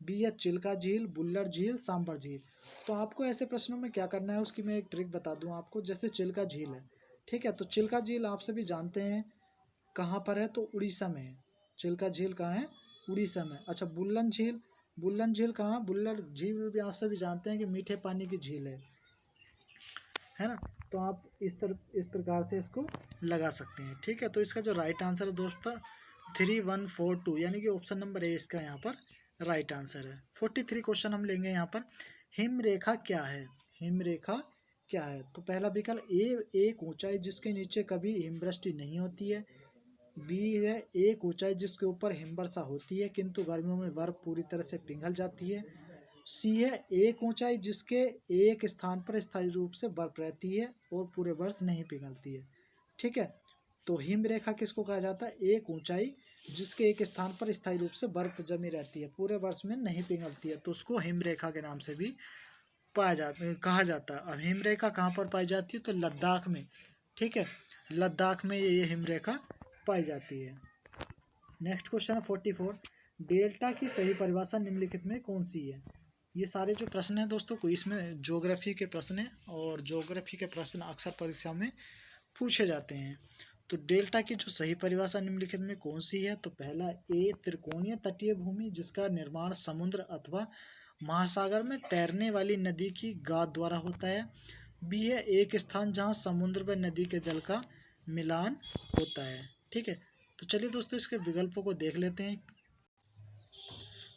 बी है चिल्का झील, बुल्लर झील, सांबर झील। तो आपको ऐसे प्रश्नों में क्या करना है, उसकी मैं एक ट्रिक बता दूं आपको। जैसे चिल्का झील है, ठीक है, तो चिल्का झील आप सभी जानते हैं कहाँ पर है, तो उड़ीसा में है। चिल्का झील कहाँ है, उड़ीसा में। अच्छा, बुल्लन झील कहाँ, बुल्लर झील भी आप सभी जानते हैं कि मीठे पानी की झील है ना। तो आप इस प्रकार से इसको लगा सकते हैं, ठीक है। तो इसका जो राइट आंसर है दोस्तों 3142, यानी कि ऑप्शन नंबर ए इसका यहाँ पर राइट आंसर है। 43 क्वेश्चन हम लेंगे यहाँ पर। हिम रेखा क्या है, हिम रेखा क्या है। तो पहला विकल्प ए, एक ऊंचाई जिसके नीचे कभी हिमवृष्टि नहीं होती है। बी है एक ऊंचाई जिसके ऊपर हिमवर्षा होती है किंतु गर्मियों में बर्फ पूरी तरह से पिघल जाती है। सी है एक ऊंचाई जिसके एक स्थान पर स्थायी रूप से बर्फ रहती है और पूरे वर्ष नहीं पिघलती है, ठीक है। तो हिम रेखा किसको कहा जाता है, एक ऊंचाई जिसके एक स्थान पर स्थायी रूप से बर्फ जमी रहती है, पूरे वर्ष में नहीं पिघलती है, तो उसको हिम रेखा के नाम से भी कहा जाता है। अब हिम रेखा कहाँ पर पाई जाती है, तो लद्दाख में, ठीक है, लद्दाख में ये हिम रेखा पाई जाती है। नेक्स्ट क्वेश्चन है 44। डेल्टा की सही परिभाषा निम्नलिखित में कौन सी है। ये सारे जो प्रश्न हैं दोस्तों को इसमें ज्योग्राफी के प्रश्न हैं और ज्योग्राफी के प्रश्न अक्सर परीक्षा में पूछे जाते हैं। तो डेल्टा की जो सही परिभाषा निम्नलिखित में कौन सी है, तो पहला ए, त्रिकोणीय तटीय भूमि जिसका निर्माण समुद्र अथवा महासागर में तैरने वाली नदी की गाद द्वारा होता है। बी है एक स्थान जहां समुद्र व नदी के जल का मिलान होता है, ठीक है। तो चलिए दोस्तों इसके विकल्पों को देख लेते हैं।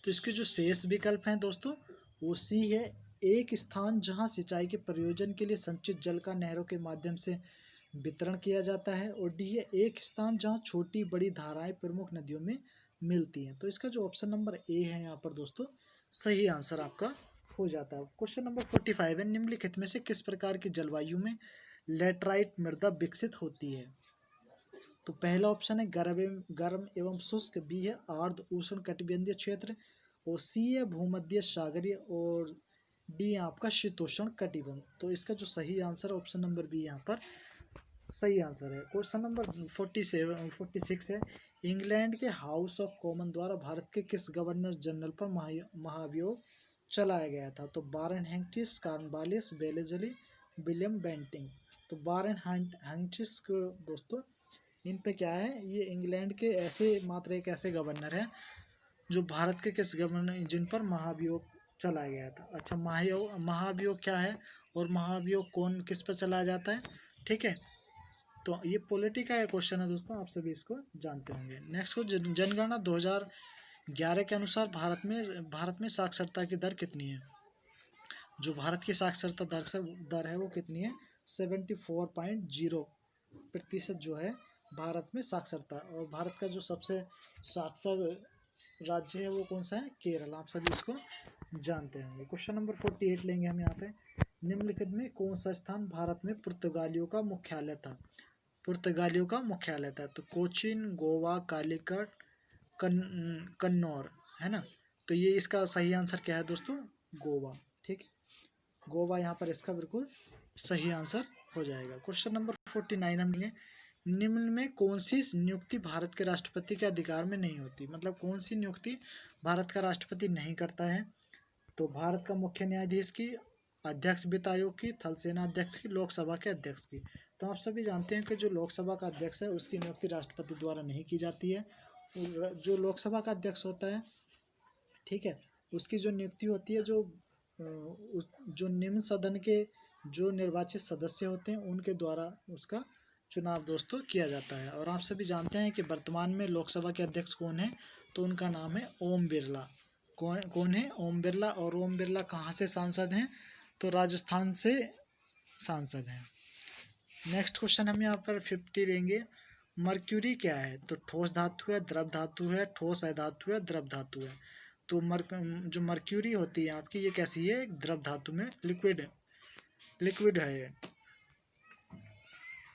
तो इसके जो शेष विकल्प हैं दोस्तों वो सी है एक स्थान जहां सिंचाई के प्रयोजन के लिए संचित जल का नहरों के माध्यम से वितरण किया जाता है, और डी है एक स्थान जहां छोटी बड़ी धाराएं प्रमुख नदियों में मिलती हैं। तो इसका जो ऑप्शन नंबर ए है यहाँ पर दोस्तों सही आंसर आपका हो जाता है। क्वेश्चन नंबर 45 है, निम्नलिखित में से किस प्रकार की जलवायु में लेटराइट मृदा विकसित होती है। तो पहला ऑप्शन है गर्म एवं शुष्क, बी है आर्द्र उष्ण कटिबंधीय क्षेत्र, और सी है भूमध्य सागरीय, और डी आपका शीतोष्ण कटिबंध। तो इसका जो सही आंसर है ऑप्शन नंबर बी यहाँ पर सही आंसर है। क्वेश्चन नंबर 46 है, इंग्लैंड के हाउस ऑफ कॉमन द्वारा भारत के किस गवर्नर जनरल पर महाभियोग चलाया गया था। तो बारन हेंटिस, कॉर्नवालिस, वेलेस्ली, विलियम बेंटिंग। तो बारन हेंटिस दोस्तों इन पे क्या है, ये इंग्लैंड के मात्र एक ऐसे गवर्नर हैं जो भारत के किस गवर्नर जिन पर महाभियोग चलाया गया था। अच्छा, महाभियोग क्या है और महाभियोग कौन किस पर चलाया जाता है, ठीक है। तो ये पॉलिटी का क्वेश्चन है दोस्तों, आप सभी इसको जानते होंगे। नेक्स्ट को जनगणना 2011 के अनुसार भारत में साक्षरता की दर कितनी है। जो भारत की साक्षरता दर है वो कितनी है, 74.0% जो है भारत में साक्षरता। और भारत का जो सबसे साक्षर राज्य है वो कौन सा है, केरल। आप सभी इसको जानते होंगे। क्वेश्चन नंबर 48 लेंगे हम यहाँ पे। निम्नलिखित में कौन सा स्थान भारत में पुर्तगालियों का मुख्यालय था। पुर्तगालियों का मुख्यालय था, तो कोचीन, गोवा, कालीकट, कन्नौर, है ना। तो ये इसका सही आंसर क्या है दोस्तों, गोवा, ठीक है। गोवा यहाँ पर इसका बिल्कुल सही आंसर हो जाएगा। क्वेश्चन नंबर 49 हम लेंगे। निम्न में कौन सी नियुक्ति भारत के राष्ट्रपति के अधिकार में नहीं होती, मतलब कौन सी नियुक्ति भारत का राष्ट्रपति नहीं करता है। तो भारत का मुख्य न्यायाधीश की, अध्यक्ष वित्त आयोग की, थल सेना अध्यक्ष की, लोकसभा के अध्यक्ष की। तो आप सभी जानते हैं कि जो लोकसभा का अध्यक्ष है उसकी नियुक्ति राष्ट्रपति द्वारा नहीं की जाती है। जो लोकसभा का अध्यक्ष होता है, ठीक है, उसकी जो नियुक्ति होती है जो निम्न सदन के जो निर्वाचित सदस्य होते हैं उनके द्वारा उसका चुनाव दोस्तों किया जाता है। और आप सभी जानते हैं कि वर्तमान में लोकसभा के अध्यक्ष कौन है, तो उनका नाम है ओम बिरला। कौन है, ओम बिरला। और ओम बिरला कहाँ से सांसद हैं, तो राजस्थान से सांसद हैं। नेक्स्ट क्वेश्चन हम यहाँ पर 50 लेंगे। मर्क्यूरी क्या है, तो ठोस धातु है, द्रव धातु है, ठोस अधातु है, द्रव धातु है। तो जो मर्क्यूरी होती है आपकी, ये कैसी है, एक द्रव धातु में लिक्विड है ये।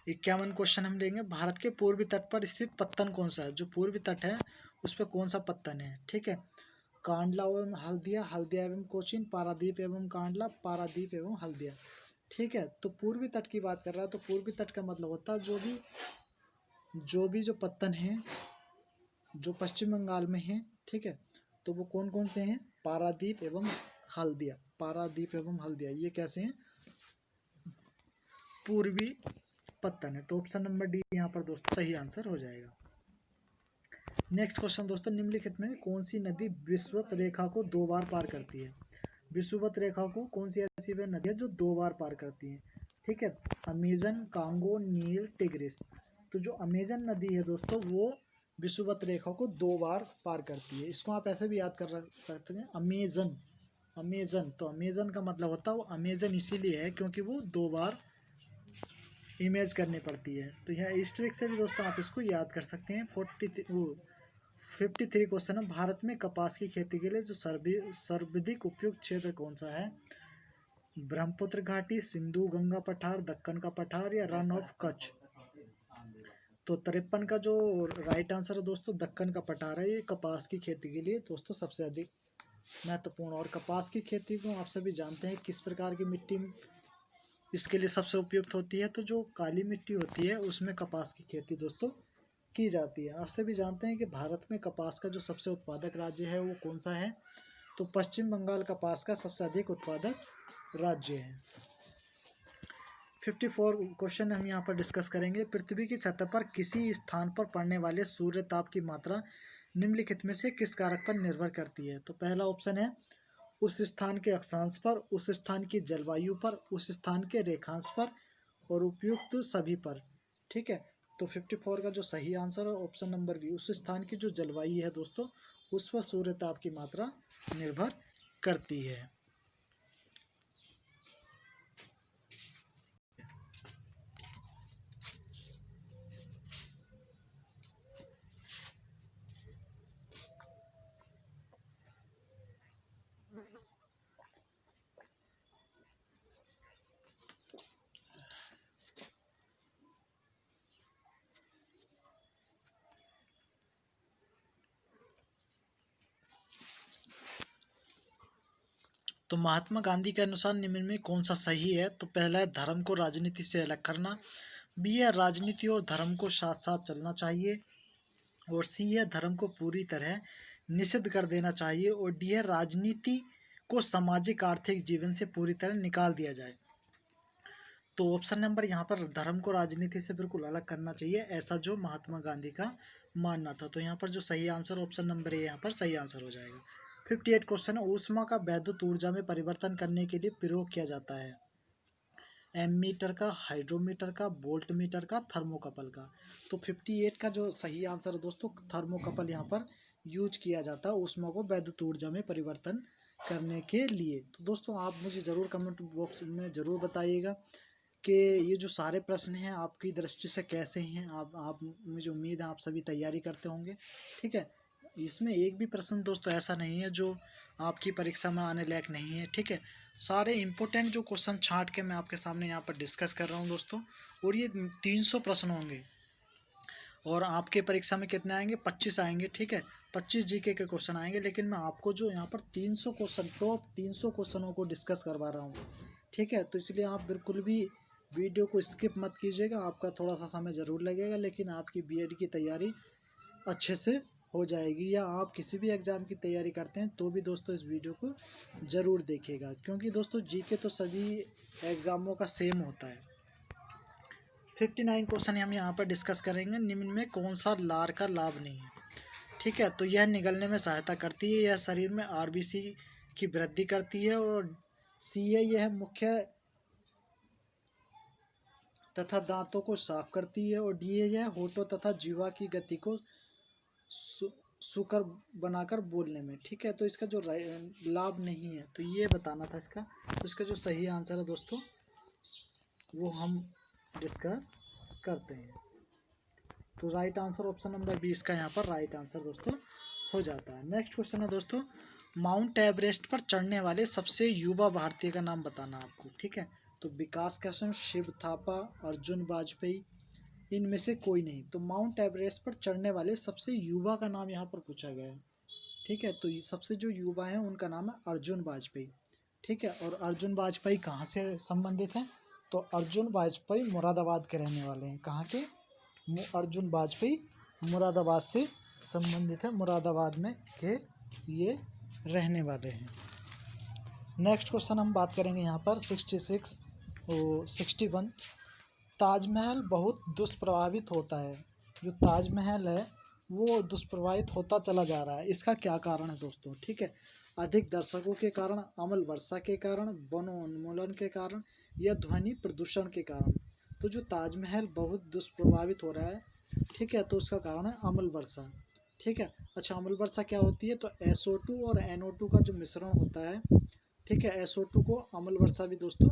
51 क्वेश्चन हम लेंगे। भारत के पूर्वी तट पर स्थित पत्तन कौन सा है? जो पूर्वी तट है उस पर कौन सा पत्तन है? ठीक है, कांडला एवं हल्दिया, हल्दिया एवं कोचीन, पारादीप एवं कांडला, पारादीप एवं हल्दिया। ठीक है, तो पूर्वी तट की बात कर रहा है तो पूर्वी तट का मतलब होता है जो पत्तन है जो पश्चिम बंगाल में है। ठीक है, तो वो कौन कौन से हैं? पारादीप एवं हल्दिया, पारादीप एवं हल्दिया, ये कैसे हैं? पूर्वी पत्तन है। तो ऑप्शन नंबर डी यहाँ पर दोस्तों सही आंसर हो जाएगा। नेक्स्ट क्वेश्चन दोस्तों, निम्नलिखित में कौन सी नदी विषुवत रेखा को 2 बार पार करती है? विषुवत रेखा को कौन सी ऐसी वह नदी है जो 2 बार पार करती है? ठीक है, अमेजन, कांगो, नील, टिग्रिस। तो जो अमेजन नदी है दोस्तों वो विषुवत रेखा को 2 बार पार करती है। इसको आप ऐसे भी याद कर सकते हैं, अमेजन, अमेजन। तो अमेजन का मतलब होता है वो अमेजन इसीलिए है क्योंकि वो 2 बार इमेज करनी पड़ती है। तो यहाँ इस ट्रिक से भी दोस्तों आप इसको याद कर सकते हैं। 53 क्वेश्चन है, भारत में कपास की खेती के लिए जो सर्वाधिक उपयुक्त क्षेत्र कौन सा है? ब्रह्मपुत्र घाटी, सिंधु गंगा पठार, दक्कन का पठार या रन ऑफ कच्छ। तो 53 का जो राइट आंसर है दोस्तों दक्कन का पठार है। ये कपास की खेती के लिए दोस्तों सबसे अधिक महत्वपूर्ण। और कपास की खेती को आप सभी जानते हैं किस प्रकार की मिट्टी इसके लिए सबसे उपयुक्त होती है? तो जो काली मिट्टी होती है उसमें कपास की खेती दोस्तों की जाती है। आप सभी जानते हैं कि भारत में कपास का जो सबसे उत्पादक राज्य है वो कौन सा है? तो पश्चिम बंगाल कपास का सबसे अधिक उत्पादक राज्य है। 54 क्वेश्चन हम यहाँ पर डिस्कस करेंगे। पृथ्वी की सतह पर किसी स्थान पर पड़ने वाले सूर्य ताप की मात्रा निम्नलिखित में से किस कारक पर निर्भर करती है? तो पहला ऑप्शन है उस स्थान के अक्षांश पर, उस स्थान की जलवायु पर, उस स्थान के रेखांश पर और उपयुक्त सभी पर। ठीक है, तो 54 का जो सही आंसर है ऑप्शन नंबर बी, उस स्थान की जो जलवायु है दोस्तों उस पर सूर्य ताप की मात्रा निर्भर करती है। तो महात्मा गांधी के अनुसार निम्न में कौन सा सही है? तो पहला है धर्म को राजनीति से अलग करना, बी है राजनीति और धर्म को साथ साथ चलना चाहिए, और सी है धर्म को पूरी तरह निषिद्ध कर देना चाहिए, और डी है राजनीति को सामाजिक आर्थिक जीवन से पूरी तरह निकाल दिया जाए। तो ऑप्शन नंबर यहाँ पर धर्म को राजनीति से बिल्कुल अलग करना चाहिए, ऐसा जो महात्मा गांधी का मानना था। तो यहाँ पर जो सही आंसर ऑप्शन नंबर ए यहाँ पर सही आंसर हो जाएगा। 58 क्वेश्चन है, ऊष्मा का वैद्युत ऊर्जा में परिवर्तन करने के लिए प्रयोग किया जाता है? एमीटर का, हाइड्रोमीटर का, वोल्ट मीटर का, थर्मोकपल का। तो 58 का जो सही आंसर है दोस्तों थर्मोकपल यहाँ पर यूज किया जाता है ऊष्मा को वैद्युत ऊर्जा में परिवर्तन करने के लिए। तो दोस्तों आप मुझे ज़रूर कमेंट बॉक्स में ज़रूर बताइएगा कि ये जो सारे प्रश्न हैं आपकी दृष्टि से कैसे हैं। आप मुझे उम्मीद है आप सभी तैयारी करते होंगे। ठीक है, इसमें एक भी प्रश्न दोस्तों ऐसा नहीं है जो आपकी परीक्षा में आने लायक नहीं है। ठीक है, सारे इम्पोर्टेंट जो क्वेश्चन छांट के मैं आपके सामने यहाँ पर डिस्कस कर रहा हूँ दोस्तों। और ये 300 प्रश्न होंगे और आपके परीक्षा में कितने आएंगे? 25 आएंगे। ठीक है, 25 जीके के क्वेश्चन आएंगे, लेकिन मैं आपको जो यहाँ पर 300 क्वेश्चन, टॉप 300 क्वेश्चनों को डिस्कस करवा रहा हूँ। ठीक है, तो इसलिए आप बिल्कुल भी वीडियो को स्किप मत कीजिएगा। आपका थोड़ा सा समय ज़रूर लगेगा, लेकिन आपकी बीएड की तैयारी अच्छे से हो जाएगी। या आप किसी भी एग्ज़ाम की तैयारी करते हैं तो भी दोस्तों इस वीडियो को ज़रूर देखिएगा, क्योंकि दोस्तों जीके तो सभी एग्ज़ामों का सेम होता है। 59 क्वेश्चन हम यहाँ पर डिस्कस करेंगे। निम्न में कौन सा लार का लाभ नहीं है? ठीक है, तो यह निगलने में सहायता करती है, यह शरीर में आरबीसी की वृद्धि करती है, और सी है यह मुख्य तथा दांतों को साफ करती है, और डी है यह होठों तथा जीवा की गति को सुकर बनाकर बोलने में। ठीक है, तो इसका जो लाभ नहीं है तो ये बताना था इसका। तो इसका जो सही आंसर है दोस्तों वो हम डिस्कस करते हैं। तो राइट आंसर ऑप्शन नंबर 20 का यहाँ पर राइट आंसर दोस्तों हो जाता है। नेक्स्ट क्वेश्चन है दोस्तों, माउंट एवरेस्ट पर चढ़ने वाले सबसे युवा भारतीय का नाम बताना आपको, ठीक है। तो विकास कृष्ण, शिव थापा, अर्जुन वाजपेयी, इनमें से कोई नहीं। तो माउंट एवरेस्ट पर चढ़ने वाले सबसे युवा का नाम यहाँ पर पूछा गया है, ठीक है। तो ये सबसे जो युवा हैं उनका नाम है अर्जुन वाजपेयी, ठीक है। और अर्जुन वाजपेयी कहाँ से संबंधित हैं? तो अर्जुन वाजपेयी मुरादाबाद के रहने वाले हैं। कहाँ के? अर्जुन वाजपेयी मुरादाबाद से संबंधित है, मुरादाबाद में के ये रहने वाले हैं। नेक्स्ट क्वेश्चन हम बात करेंगे यहाँ पर 66 और 61। ताजमहल बहुत दुष्प्रभावित होता है। जो ताजमहल है वो दुष्प्रभावित होता चला जा रहा है, इसका क्या कारण है दोस्तों, ठीक है। अधिक दर्शकों के कारण, अमल वर्षा के कारण, वनोन्मूलन के कारण या ध्वनि प्रदूषण के कारण। तो जो ताजमहल बहुत दुष्प्रभावित हो रहा है, ठीक है, तो उसका कारण है अमल वर्षा, ठीक है। अच्छा, अम्ल वर्षा क्या होती है? तो SO2 और NO2 का जो मिश्रण होता है, ठीक है, SO2 को अम्ल वर्षा भी दोस्तों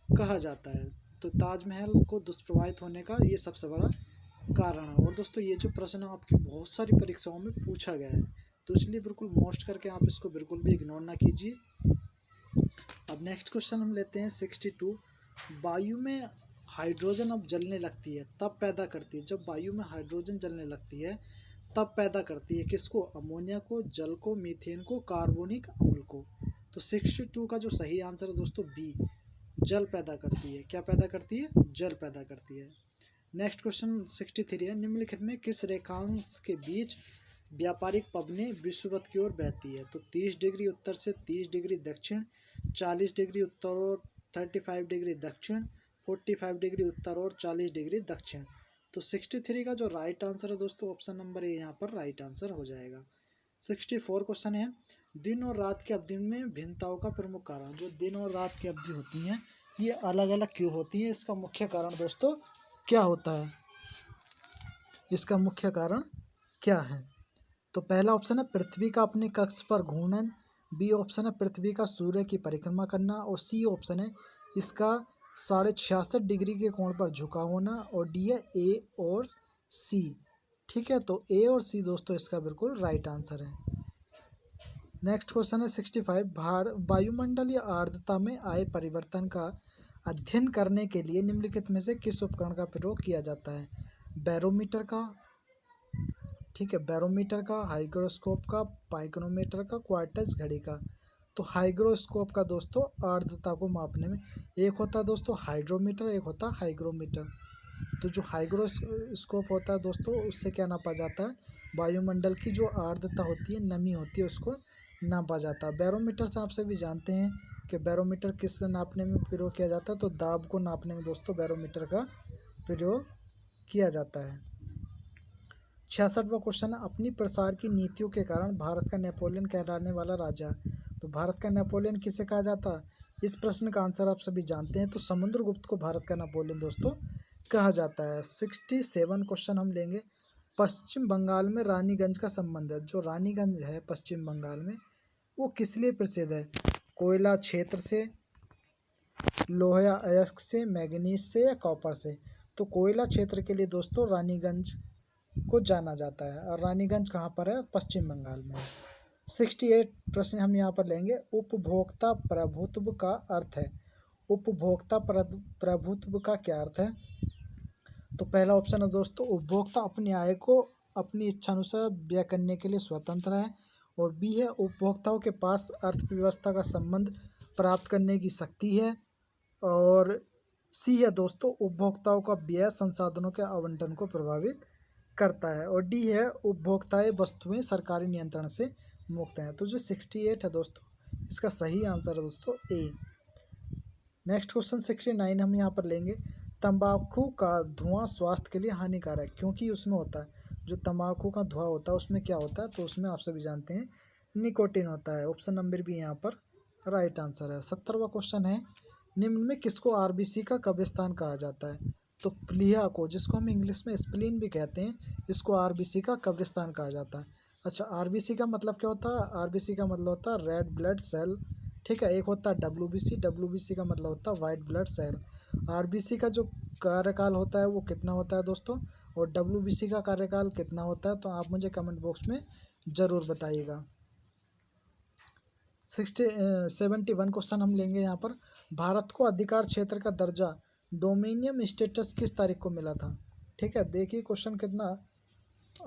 कहा जाता है। तो ताजमहल को दुष्प्रभावित होने का ये सबसे बड़ा कारण है। और दोस्तों ये जो प्रश्न है आपकी बहुत सारी परीक्षाओं में पूछा गया है, तो इसलिए बिल्कुल मोस्ट करके आप इसको बिल्कुल भी इग्नोर ना कीजिए। अब नेक्स्ट क्वेश्चन हम लेते हैं 62। वायु में हाइड्रोजन अब जलने लगती है तब पैदा करती है, जब वायु में हाइड्रोजन जलने लगती है तब पैदा करती है किसको? अमोनिया को, जल को, मीथेन को, कार्बोनिक अम्ल को। तो 62 का जो सही आंसर है दोस्तों बी, जल पैदा करती है। क्या पैदा करती है? जल पैदा करती है। नेक्स्ट क्वेश्चन 63 है, निम्नलिखित में किस रेखांश के बीच व्यापारिक पवनें विषुवत की ओर बहती है? तो 30 डिग्री उत्तर से 30 डिग्री दक्षिण, 40 डिग्री उत्तर और 35 डिग्री दक्षिण, 45 डिग्री उत्तर और 40 डिग्री दक्षिण। तो 63 का जो राइट आंसर है दोस्तों ऑप्शन नंबर ए यहाँ पर राइट आंसर हो जाएगा। 64 क्वेश्चन है, दिन और रात की अवधि में भिन्नताओं का प्रमुख कारण। जो दिन और रात की अवधि होती हैं ये अलग अलग क्यों होती है, इसका मुख्य कारण दोस्तों क्या होता है? इसका मुख्य कारण क्या है? तो पहला ऑप्शन है पृथ्वी का अपने कक्ष पर घूर्णन, बी ऑप्शन है पृथ्वी का सूर्य की परिक्रमा करना, और सी ऑप्शन है इसका 66.5 डिग्री के कोण पर झुका होना, और डी है ए और सी, ठीक है। तो ए और सी दोस्तों इसका बिल्कुल राइट आंसर है। नेक्स्ट क्वेश्चन है 65। वायुमंडलीय आर्द्रता में आए परिवर्तन का अध्ययन करने के लिए निम्नलिखित में से किस उपकरण का प्रयोग किया जाता है? बैरोमीटर का, ठीक है, बैरोमीटर का, हाइग्रोस्कोप का, पाइक्रोमीटर का, क्वार्टज घड़ी का। तो हाइग्रोस्कोप का दोस्तों आर्द्रता को मापने में, एक होता है दोस्तों हाइड्रोमीटर, एक होता है हाइग्रोमीटर। तो जो हाइग्रोस्कोप होता है दोस्तों उससे क्या नापा जाता है? वायुमंडल की जो आर्द्रता होती है, नमी होती है, उसको नापा जाता है। बैरोमीटर से आप सभी जानते हैं कि बैरोमीटर किस नापने में प्रयोग किया जाता है? तो दाब को नापने में दोस्तों बैरोमीटर का प्रयोग किया जाता है। 66वां क्वेश्चन है, अपनी प्रसार की नीतियों के कारण भारत का नेपोलियन कहलाने वाला राजा। तो भारत का नेपोलियन किसे कहा जाता है? इस प्रश्न का आंसर आप सभी जानते हैं, तो समुद्रगुप्त को भारत का नेपोलियन दोस्तों कहा जाता है। 67 क्वेश्चन हम लेंगे, पश्चिम बंगाल में रानीगंज का संबंध है। जो रानीगंज है पश्चिम बंगाल में वो किस लिए प्रसिद्ध है? कोयला क्षेत्र से, लोहा अयस्क से, मैग्नीज से या कॉपर से? तो कोयला क्षेत्र के लिए दोस्तों रानीगंज को जाना जाता है, और रानीगंज कहाँ पर है? पश्चिम बंगाल में। 68 प्रश्न हम यहाँ पर लेंगे, उपभोक्ता प्रभुत्व का अर्थ है। उपभोक्ता प्रभुत्व का क्या अर्थ है? तो पहला ऑप्शन है दोस्तों उपभोक्ता अपनी आय को अपनी इच्छानुसार व्यय करने के लिए स्वतंत्र है, और बी है उपभोक्ताओं के पास अर्थव्यवस्था का संबंध प्राप्त करने की शक्ति है, और सी है दोस्तों उपभोक्ताओं का व्यय संसाधनों के आवंटन को प्रभावित करता है, और डी है उपभोक्ताएं वस्तुएं सरकारी नियंत्रण से मुक्त हैं। तो जो 68 है दोस्तों इसका सही आंसर है दोस्तों ए। नेक्स्ट क्वेश्चन 69 हम यहाँ पर लेंगे, तंबाकू का धुआं स्वास्थ्य के लिए हानिकारक है क्योंकि उसमें होता है, जो तंबाकू का धुआं होता है उसमें क्या होता है? तो उसमें आप सभी जानते हैं निकोटिन होता है। ऑप्शन नंबर भी यहाँ पर राइट आंसर है। 70वां क्वेश्चन है, निम्न में किसको RBC का कब्रिस्तान कहा जाता है? तो प्लीहा को, जिसको हम इंग्लिश में स्प्लीन भी कहते हैं, इसको RBC का कब्रिस्तान कहा जाता है। अच्छा, RBC का मतलब क्या होता है? RBC का मतलब होता है रेड ब्लड सेल, ठीक है। एक होता है WBC का मतलब होता है वाइट ब्लड सेल। RBC का जो कार्यकाल होता है वो कितना होता है दोस्तों, और WBC का कार्यकाल कितना होता है? तो आप मुझे कमेंट बॉक्स में ज़रूर बताइएगा। 71 क्वेश्चन हम लेंगे यहाँ पर। भारत को अधिकार क्षेत्र का दर्जा डोमिनियन स्टेटस किस तारीख को मिला था? ठीक है, देखिए क्वेश्चन कितना,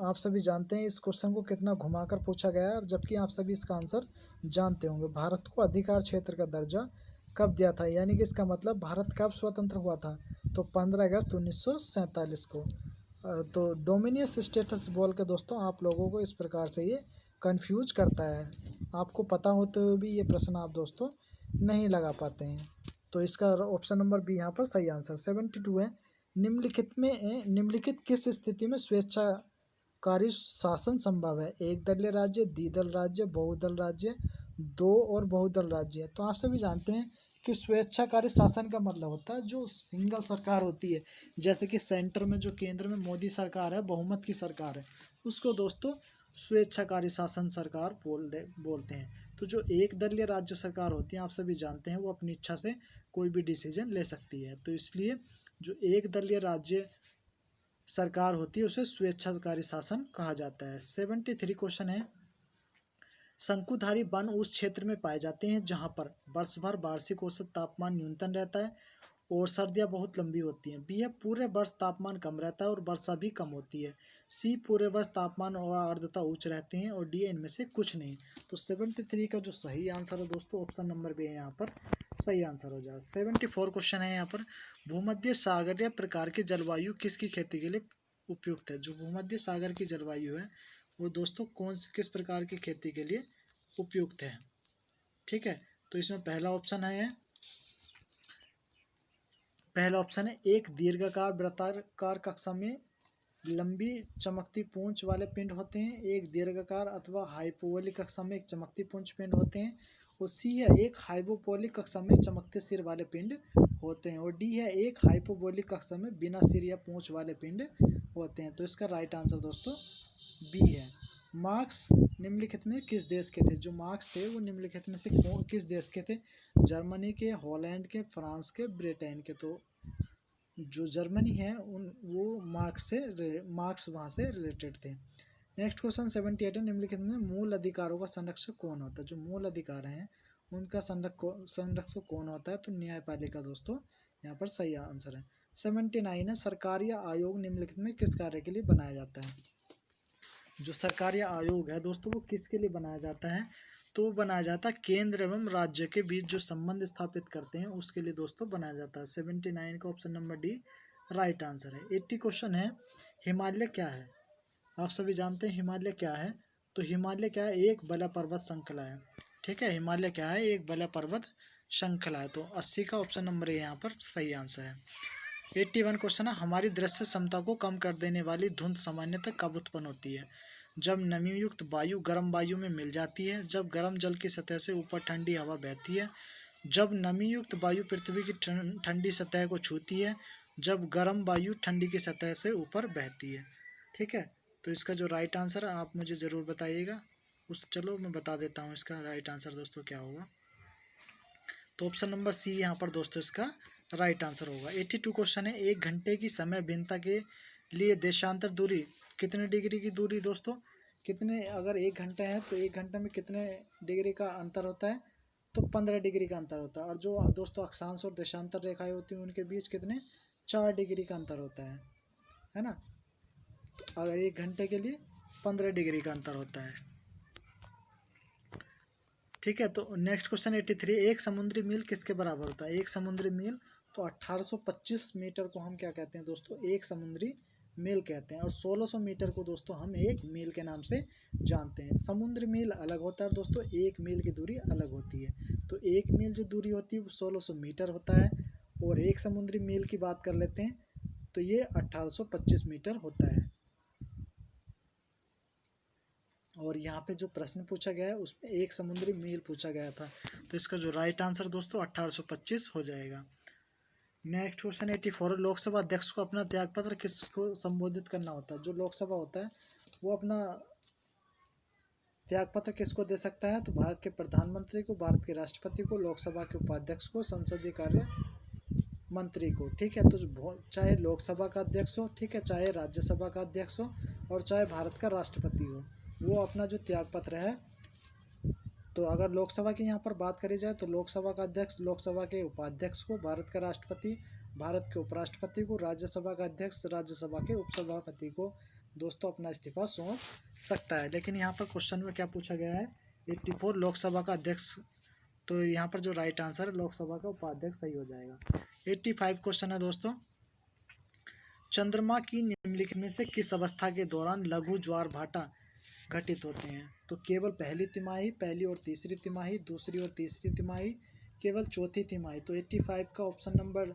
आप सभी जानते हैं इस क्वेश्चन को कितना घुमाकर पूछा गया है, और जबकि आप सभी इसका आंसर जानते होंगे। भारत को अधिकार क्षेत्र का दर्जा कब दिया था, यानी कि इसका मतलब भारत कब स्वतंत्र हुआ था? तो 15 अगस्त 1947 को। तो डोमिनियस स्टेटस बोल के दोस्तों आप लोगों को इस प्रकार से ये कंफ्यूज करता है, आपको पता होते हुए भी ये प्रश्न आप दोस्तों नहीं लगा पाते हैं। तो इसका ऑप्शन नंबर बी यहाँ पर सही आंसर। 72 है, निम्नलिखित किस स्थिति में स्वेच्छाकारी शासन संभव है? एक दलीय राज्य, द्विदल राज्य, बहुदल राज्य, दो और बहुदल राज्य। तो आप सभी जानते हैं कि स्वेच्छाकारी शासन का मतलब होता है जो सिंगल सरकार होती है, जैसे कि सेंटर में जो केंद्र में मोदी सरकार है, बहुमत की सरकार है, उसको दोस्तों स्वेच्छाकारी शासन सरकार बोलते हैं। तो जो एक दलीय राज्य सरकार होती है आप सभी जानते हैं वो अपनी इच्छा से कोई भी डिसीजन ले सकती है, तो इसलिए जो एक दलीय राज्य सरकार होती है उसे स्वेच्छाकारी शासन कहा जाता है। 73 क्वेश्चन है, शंकुधारी वन उस क्षेत्र में पाए जाते हैं जहां पर वर्ष भर वार्षिक औसत तापमान न्यूनतम रहता है और सर्दियां बहुत लंबी होती हैं। बी है, पूरे वर्ष तापमान कम रहता है और वर्षा भी कम होती है। सी, पूरे वर्ष तापमान और आर्द्रता उच्च रहते हैं। और डी, इनमें से कुछ नहीं। तो 73 का जो सही आंसर है दोस्तों ऑप्शन नंबर बी है यहाँ पर सही आंसर हो जाएगा। 74 क्वेश्चन है यहाँ पर, भूमध्य सागरीय प्रकार की जलवायु किसकी खेती के लिए उपयुक्त है? जो भूमध्य सागर की जलवायु है वो दोस्तों किस प्रकार की खेती के लिए उपयुक्त है? ठीक है, तो इसमें पहला ऑप्शन है एक दीर्घाकार वृत्ताकार कक्षा में लंबी चमकती पूंछ वाले पिंड होते हैं। एक दीर्घाकार अथवा हाइपोबोलिक कक्षा में एक चमकती पूंछ पिंड होते हैं। और सी है, एक हाइपोबोलिक कक्षा में चमकते सिर वाले पिंड होते हैं। और डी है, एक हाइपोबोलिक कक्षा में बिना सिर या पूंछ वाले पिंड होते हैं। तो इसका राइट आंसर दोस्तों बी है। मार्क्स निम्नलिखित में किस देश के थे? जो मार्क्स थे वो निम्नलिखित में से किस देश के थे? जर्मनी के, हॉलैंड के, फ्रांस के, ब्रिटेन के। तो जो जर्मनी है वो मार्क्स वहाँ से रिलेटेड थे। नेक्स्ट क्वेश्चन 78 है, निम्नलिखित में मूल अधिकारों का संरक्षक कौन होता है? जो मूल अधिकार हैं उनका संरक्षक कौन होता है? तो न्यायपालिका दोस्तों यहाँ पर सही आंसर है। 79 है, सरकारी आयोग निम्नलिखित में किस कार्य के लिए बनाया जाता है? जो सरकारी आयोग है दोस्तों वो किसके लिए बनाया जाता है? तो वो बनाया जाता है केंद्र एवं राज्य के बीच जो संबंध स्थापित करते हैं उसके लिए दोस्तों बनाया जाता है। 79 का option number D right answer है। 80 क्वेश्चन है, हिमालय क्या है? आप सभी जानते हैं हिमालय क्या है? तो हिमालय क्या है? एक बला पर्वत श्रृंखला है। ठीक है, हिमालय क्या है? एक बला पर्वत श्रृंखला है। तो 80 का ऑप्शन नंबर ए यहाँ पर सही आंसर है। 81 क्वेश्चन है, हमारी दृश्य क्षमता को कम कर देने वाली धुंध सामान्यतः कब उत्पन्न होती है? जब नमीयुक्त वायु गर्म वायु में मिल जाती है, जब गर्म जल की सतह से ऊपर ठंडी हवा बहती है, जब नमीयुक्त वायु पृथ्वी की ठंडी सतह को छूती है, जब गर्म वायु ठंडी की सतह से ऊपर बहती है। ठीक है, तो इसका जो राइट आंसर है आप मुझे ज़रूर बताइएगा। चलो मैं बता देता हूँ इसका राइट आंसर दोस्तों क्या होगा। तो ऑप्शन नंबर सी यहाँ पर दोस्तों इसका राइट आंसर होगा। 82 क्वेश्चन है, एक घंटे की समय भिन्नता के लिए देशांतर दूरी कितने डिग्री की दूरी दोस्तों? कितने, अगर 1 घंटा है तो 1 घंटे में कितने डिग्री का अंतर होता है? तो 15 डिग्री का अंतर होता है। और जो दोस्तों अक्षांश और देशांतर रेखाएं होती हैं उनके बीच कितने 4 डिग्री का अंतर होता है ना? तो अगर 1 घंटे के लिए 15 डिग्री का अंतर होता है। ठीक है, तो नेक्स्ट क्वेश्चन 83, एक समुद्री मील किसके बराबर होता है? एक समुद्री मील तो 1825 मीटर को हम क्या कहते हैं दोस्तों? एक समुद्री मील कहते हैं। और 1600 मीटर को दोस्तों हम एक मील के नाम से जानते हैं। समुद्री मील अलग होता है दोस्तों, एक मील की दूरी अलग होती है। तो एक मील जो दूरी होती है वो 1600 मीटर होता है। और एक समुद्री मील की बात कर लेते हैं तो ये 1825 मीटर होता है। और यहाँ पे जो प्रश्न पूछा गया है उसमें एक समुद्री मील पूछा गया था। तो इसका जो राइट आंसर दोस्तों 1825 हो जाएगा। नेक्स्ट क्वेश्चन 84, लोकसभा अध्यक्ष को अपना त्यागपत्र किसको संबोधित करना होता है? जो लोकसभा होता है वो अपना त्यागपत्र किसको दे सकता है? तो भारत के प्रधानमंत्री को, भारत के राष्ट्रपति को, लोकसभा के उपाध्यक्ष को, संसदीय कार्य मंत्री को। ठीक है, तो चाहे लोकसभा का अध्यक्ष हो, ठीक है, चाहे राज्यसभा का अध्यक्ष हो और चाहे भारत का राष्ट्रपति हो, वो अपना जो त्यागपत्र है तो अगर लोकसभा की यहाँ पर बात करी जाए तो लोकसभा का अध्यक्ष, लोकसभा के उपाध्यक्ष को, भारत का राष्ट्रपति, भारत के उपराष्ट्रपति को, राज्यसभा का अध्यक्ष, राज्यसभा के उपसभापति को दोस्तों अपना इस्तीफा सौंप सकता है। लेकिन यहाँ पर क्वेश्चन में क्या पूछा गया है, 84 लोकसभा का अध्यक्ष, तो यहाँ पर जो राइट आंसर है लोकसभा का उपाध्यक्ष सही हो जाएगा। 85 क्वेश्चन है दोस्तों, चंद्रमा की निम्नलिखित में से किस अवस्था के दौरान लघु ज्वार भाटा घटित होते हैं? तो केवल पहली तिमाही, पहली और तीसरी तिमाही, दूसरी और तीसरी तिमाही, केवल चौथी तिमाही। तो 85 का ऑप्शन नंबर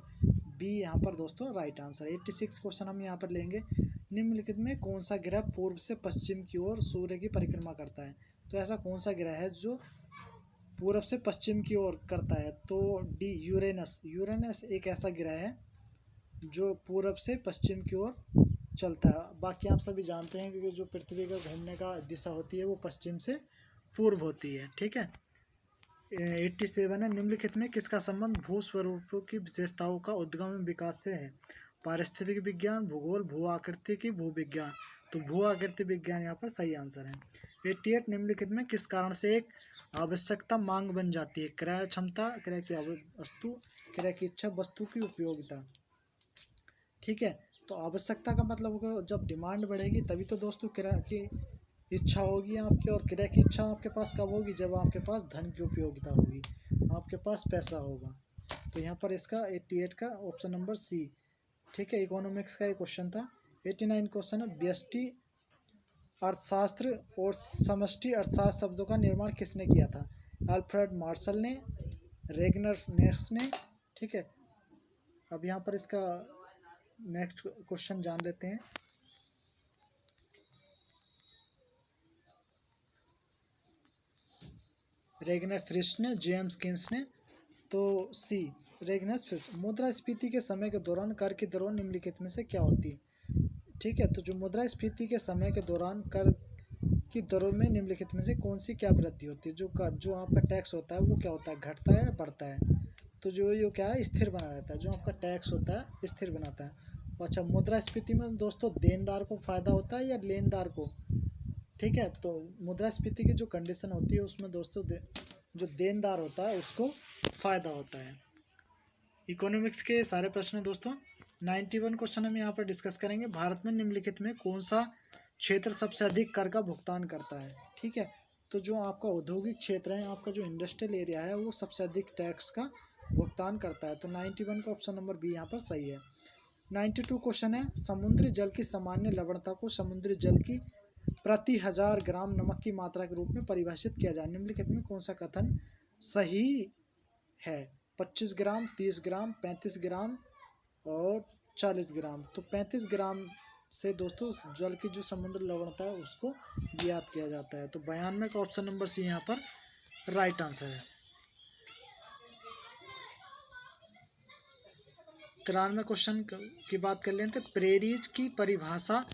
बी यहाँ पर दोस्तों राइट आंसर है। 86 क्वेश्चन हम यहाँ पर लेंगे, निम्नलिखित में कौन सा ग्रह पूर्व से पश्चिम की ओर सूर्य की परिक्रमा करता है? तो ऐसा कौन सा ग्रह है जो पूर्व से पश्चिम की ओर करता है? तो डी यूरेनस। यूरेनस एक ऐसा ग्रह है जो पूर्व से पश्चिम की ओर चलता है। बाकी आप सभी जानते हैं कि जो पृथ्वी का घूमने का दिशा होती है वो पश्चिम से पूर्व होती है, ठीक है। 87 है, निम्नलिखित में किसका संबंध भू स्वरूपों की विशेषताओं का उद्गम एवं विकास से है? पारिस्थितिक विज्ञान, भूगोल, भू आकृति की भूविज्ञान। तो भू आकृति विज्ञान यहाँ पर सही आंसर है। 88 निम्नलिखित में किस कारण से एक आवश्यकता मांग बन जाती है? क्रय क्षमता, क्रय की वस्तु, क्रय की इच्छा, वस्तु की उपयोगिता, ठीक है। तो आवश्यकता का मतलब होगा जब डिमांड बढ़ेगी तभी तो दोस्तों क्रय की इच्छा होगी आपकी, और क्रय की इच्छा आपके पास कब होगी? जब आपके पास धन की उपयोगिता होगी, आपके पास पैसा होगा। तो यहाँ पर इसका 88 का ऑप्शन नंबर सी, ठीक है। इकोनॉमिक्स का एक क्वेश्चन था। 89 क्वेश्चन है, व्यष्टि अर्थशास्त्र और समष्टि अर्थशास्त्र शब्दों का निर्माण किसने किया था? अल्फ्रेड मार्शल ने, रेगनर नेस ने, ठीक है। अब यहाँ पर इसका नेक्स्ट क्वेश्चन जान लेते हैं। रेगनर फ्रिश ने, जेम्स किन्स ने। तो सी रेगनर फ्रिश। मुद्रास्फीति के समय के दौरान कर की दरों निम्नलिखित में से क्या होती है? ठीक है, तो जो मुद्रास्फीति के समय के दौरान कर की दरों में निम्नलिखित में से कौन सी क्या वृद्धि होती है? जो कर, जो आपका टैक्स होता है वो क्या होता है, घटता है या बढ़ता है? तो जो क्या है, स्थिर बना रहता है। जो आपका टैक्स होता है स्थिर बनाता है। अच्छा, मुद्रास्फीति में दोस्तों देनदार को फायदा होता है या लेनदार को? ठीक है, तो मुद्रास्फीति की जो कंडीशन होती है उसमें दोस्तों जो देनदार होता है उसको फायदा होता है। इकोनॉमिक्स के सारे प्रश्न दोस्तों 91 क्वेश्चन हम यहाँ पर डिस्कस करेंगे। भारत में निम्नलिखित में कौन सा क्षेत्र सबसे अधिक कर का भुगतान करता है? ठीक है, तो जो आपका औद्योगिक क्षेत्र है, आपका जो इंडस्ट्रियल एरिया है वो सबसे अधिक टैक्स का भुगतान करता है। तो 91 का ऑप्शन नंबर बी यहाँ पर सही है। 92 क्वेश्चन है, समुद्री जल की सामान्य लवणता को समुद्री जल की प्रति 1000 ग्राम नमक की मात्रा के रूप में परिभाषित किया जाए। निम्नलिखित में कौन सा कथन सही है? 25 ग्राम, 30 ग्राम, 35 ग्राम और 40 ग्राम। तो 35 ग्राम से दोस्तों जल की जो समुद्र लवणता है उसको ज्ञात किया जाता है। तो 92 का ऑप्शन नंबर सी यहाँ पर राइट आंसर है। 93 क्वेश्चन की बात कर लेते हैं। प्रेरीज की परिभाषा,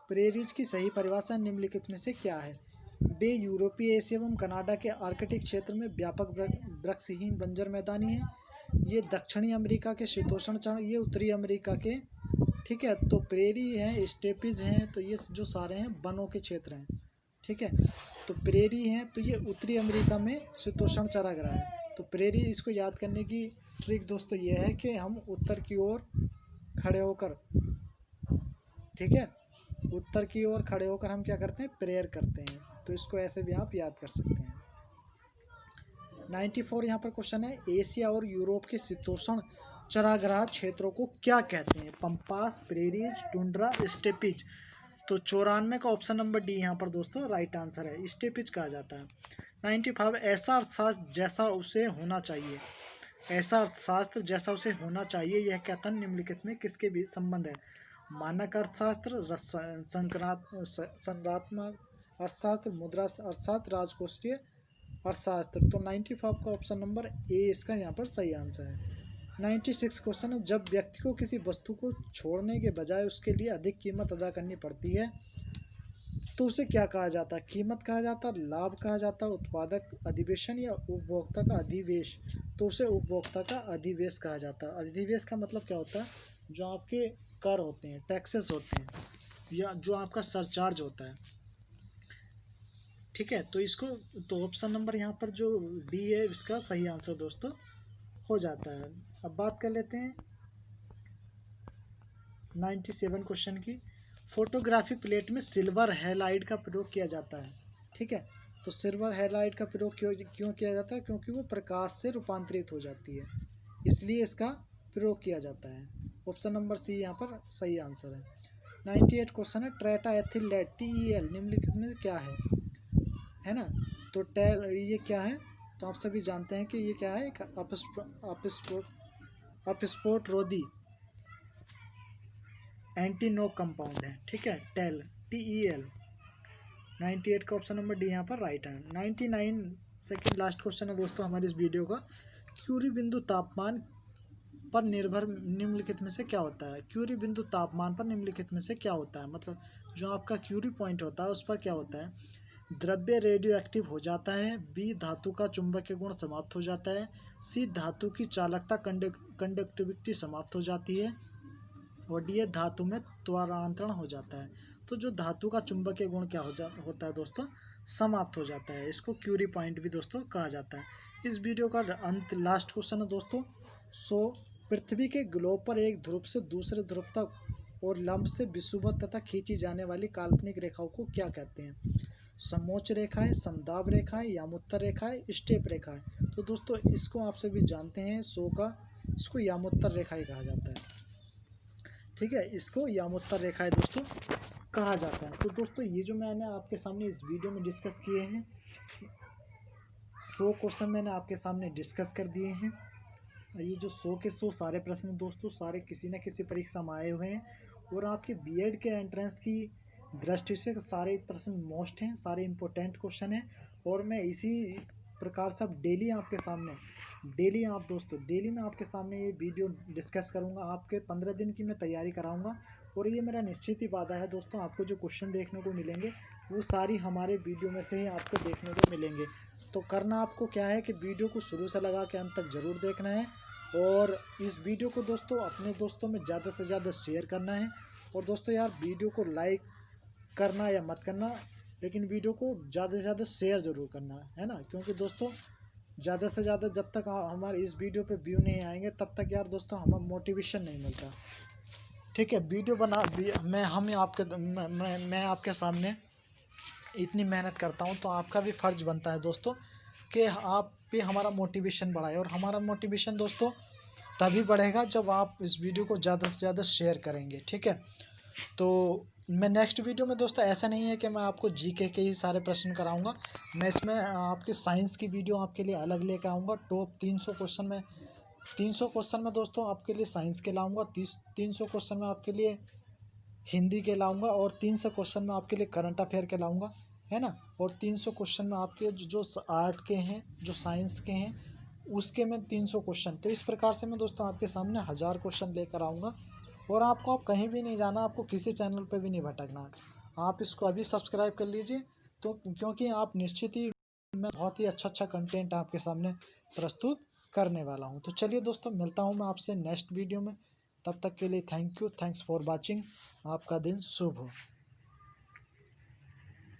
प्रेरीज की सही परिभाषा निम्नलिखित में से क्या है? वे यूरोपीय, एशिया एवं कनाडा के आर्कटिक क्षेत्र में व्यापक वृक्षहीन बंजर मैदानी है। ये दक्षिणी अमेरिका के शीतोष्ण चरण, ये उत्तरी अमेरिका के, ठीक है। तो प्रेरी हैं, स्टेपीज हैं, तो ये जो सारे हैं वनों के क्षेत्र हैं, ठीक है। तो प्रेरी हैं तो ये उत्तरी अमेरिका में शीतोष्ण चरागाह है। तो प्रेरी, इसको याद करने की ट्रिक दोस्तों ये है कि हम उत्तर की ओर खड़े होकर, ठीक है, उत्तर की ओर खड़े होकर हम क्या करते हैं, प्रेयर करते हैं। तो इसको ऐसे भी आप याद कर सकते हैं। 94 यहाँ पर क्वेश्चन है, एशिया और यूरोप के शीतोष्ण चरागाह क्षेत्रों को क्या कहते हैं? Pampas, prairies, tundra, steppes. तो 94 का ऑप्शन नंबर डी यहाँ पर दोस्तों राइट आंसर है, स्टेपीज कहा जाता है। 95 ऐसा अर्थशास्त्र जैसा उसे होना चाहिए, ऐसा अर्थशास्त्र जैसा उसे होना चाहिए, यह कथन निम्नलिखित में किसके बीच संबंध है? मानक अर्थशास्त्र, संरचनात्मक अर्थशास्त्र, मुद्रा अर्थशास्त्र, राजकोषीय अर्थशास्त्र। तो 95 का ऑप्शन नंबर ए इसका यहाँ पर सही आंसर है। 96 क्वेश्चन है, जब व्यक्ति को किसी वस्तु को छोड़ने के बजाय उसके लिए अधिक कीमत अदा करनी पड़ती है तो उसे क्या कहा जाता है? कीमत कहा जाता है, लाभ कहा जाता है, उत्पादक अधिवेशन या उपभोक्ता का अधिवेश? तो उसे उपभोक्ता का अधिवेश कहा जाता है। अधिवेश का मतलब क्या होता है? जो आपके कर होते हैं, टैक्सेस होते हैं, या जो आपका सरचार्ज होता है, ठीक है, तो इसको तो ऑप्शन नंबर यहाँ पर जो डी है इसका सही आंसर दोस्तों हो जाता है। अब बात कर लेते हैं 97 क्वेश्चन की। फोटोग्राफी प्लेट में सिल्वर हैलाइड का प्रयोग किया जाता है। ठीक है, तो सिल्वर हैलाइड का प्रयोग क्यों किया जाता है? क्योंकि वो प्रकाश से रूपांतरित हो जाती है, इसलिए इसका प्रयोग किया जाता है। ऑप्शन नंबर सी यहाँ पर सही आंसर है। 98 क्वेश्चन है, ट्रेटा एथिल लेड TEL निम्नलिखित में क्या है ना? तो टेल ये क्या है? तो आप सभी जानते हैं कि ये क्या है, एक अपस्फोट रोधी एंटी नोक कंपाउंड है। ठीक है, टेल TEL। 98 का ऑप्शन नंबर डी यहाँ पर राइट है। 99 सेकेंड लास्ट क्वेश्चन है दोस्तों हमारी इस वीडियो का। क्यूरी बिंदु तापमान पर निर्भर निम्नलिखित में से क्या होता है? क्यूरी बिंदु तापमान पर निम्नलिखित में से क्या होता है? मतलब जो आपका क्यूरी पॉइंट होता है उस पर क्या होता है? द्रव्य रेडियो एक्टिव हो जाता है, बी धातु का चुंबकीय गुण समाप्त हो जाता है, सी धातु की चालकता कंडक्टिविटी समाप्त हो जाती है, और डी धातु में त्वरांतरण हो जाता है। तो जो धातु का चुंबकीय गुण क्या होता है दोस्तों? समाप्त हो जाता है। इसको क्यूरी पॉइंट भी दोस्तों कहा जाता है। इस वीडियो का अंत लास्ट क्वेश्चन है दोस्तों। पृथ्वी के ग्लोब पर एक ध्रुव से दूसरे ध्रुव तक और लंब से विषुवत तथा खींची जाने वाली काल्पनिक रेखाओं को क्या कहते हैं? समोच्च रेखाएं, समदाब रेखाएं, यामोत्तर रेखाएं, स्टेप रेखाएं। तो दोस्तों इसको आप सभी जानते हैं, इसको यामोत्तर रेखाएं कहा जाता है। ठीक है, इसको यामोत्तर रेखाएं दोस्तों कहा जाता है। तो दोस्तों ये जो मैंने आपके सामने इस वीडियो में डिस्कस किए हैं 100 क्वेश्चन मैंने आपके सामने डिस्कस कर दिए हैं। ये जो 100 के 100 सारे प्रश्न दोस्तों सारे किसी न किसी परीक्षा में आए हुए हैं, और आपके बीएड के एंट्रेंस की दृष्टि से सारे प्रश्न मोस्ट हैं, सारे इम्पोर्टेंट क्वेश्चन हैं। और मैं इसी प्रकार से अब डेली आपके सामने डेली मैं आपके सामने ये वीडियो डिस्कस करूँगा। आपके 15 दिन की मैं तैयारी कराऊँगा, और ये मेरा निश्चित ही वादा है दोस्तों, आपको जो क्वेश्चन देखने को मिलेंगे वो सारी हमारे वीडियो में से ही आपको देखने को मिलेंगे। तो करना आपको क्या है कि वीडियो को शुरू से लगा के अंत तक ज़रूर देखना है, और इस वीडियो को दोस्तों अपने दोस्तों में ज़्यादा से ज़्यादा शेयर करना है। और दोस्तों यार वीडियो को लाइक करना या मत करना, लेकिन वीडियो को ज़्यादा से ज़्यादा शेयर ज़रूर करना है ना, क्योंकि दोस्तों ज़्यादा से ज़्यादा जब तक हमारे इस वीडियो पे व्यू नहीं आएंगे तब तक यार दोस्तों हमें मोटिवेशन नहीं मिलता। ठीक है, वीडियो बना मैं आपके सामने इतनी मेहनत करता हूँ, तो आपका भी फ़र्ज़ बनता है दोस्तों कि आप भी हमारा मोटिवेशन बढ़ाए। और हमारा मोटिवेशन दोस्तों तभी बढ़ेगा जब आप इस वीडियो को ज़्यादा से ज़्यादा शेयर करेंगे। ठीक है, तो मैं नेक्स्ट वीडियो में दोस्तों ऐसा नहीं है कि मैं आपको जीके के ही सारे प्रश्न कराऊंगा, मैं इसमें आपके साइंस की वीडियो आपके लिए अलग लेकर आऊँगा। टॉप 300 क्वेश्चन में दोस्तों आपके लिए साइंस के लाऊंगा, 300 क्वेश्चन में आपके लिए हिंदी के लाऊंगा, और 300 क्वेश्चन में आपके लिए करंट अफेयर के लाऊंगा, है ना। और 300 क्वेश्चन में आपके जो आर्ट के हैं, जो साइंस के हैं, उसके में 300 क्वेश्चन। तो इस प्रकार से मैं दोस्तों आपके सामने 1000 क्वेश्चन लेकर आऊँगा। और आपको कहीं भी नहीं जाना, आपको किसी चैनल पे भी नहीं भटकना। आप इसको अभी सब्सक्राइब कर लीजिए, तो क्योंकि आप निश्चित ही मैं बहुत ही अच्छा कंटेंट आपके सामने प्रस्तुत करने वाला हूँ। तो चलिए दोस्तों, मिलता हूँ मैं आपसे नेक्स्ट वीडियो में। तब तक के लिए thank you, thanks for watching. आपका दिन शुभ हो।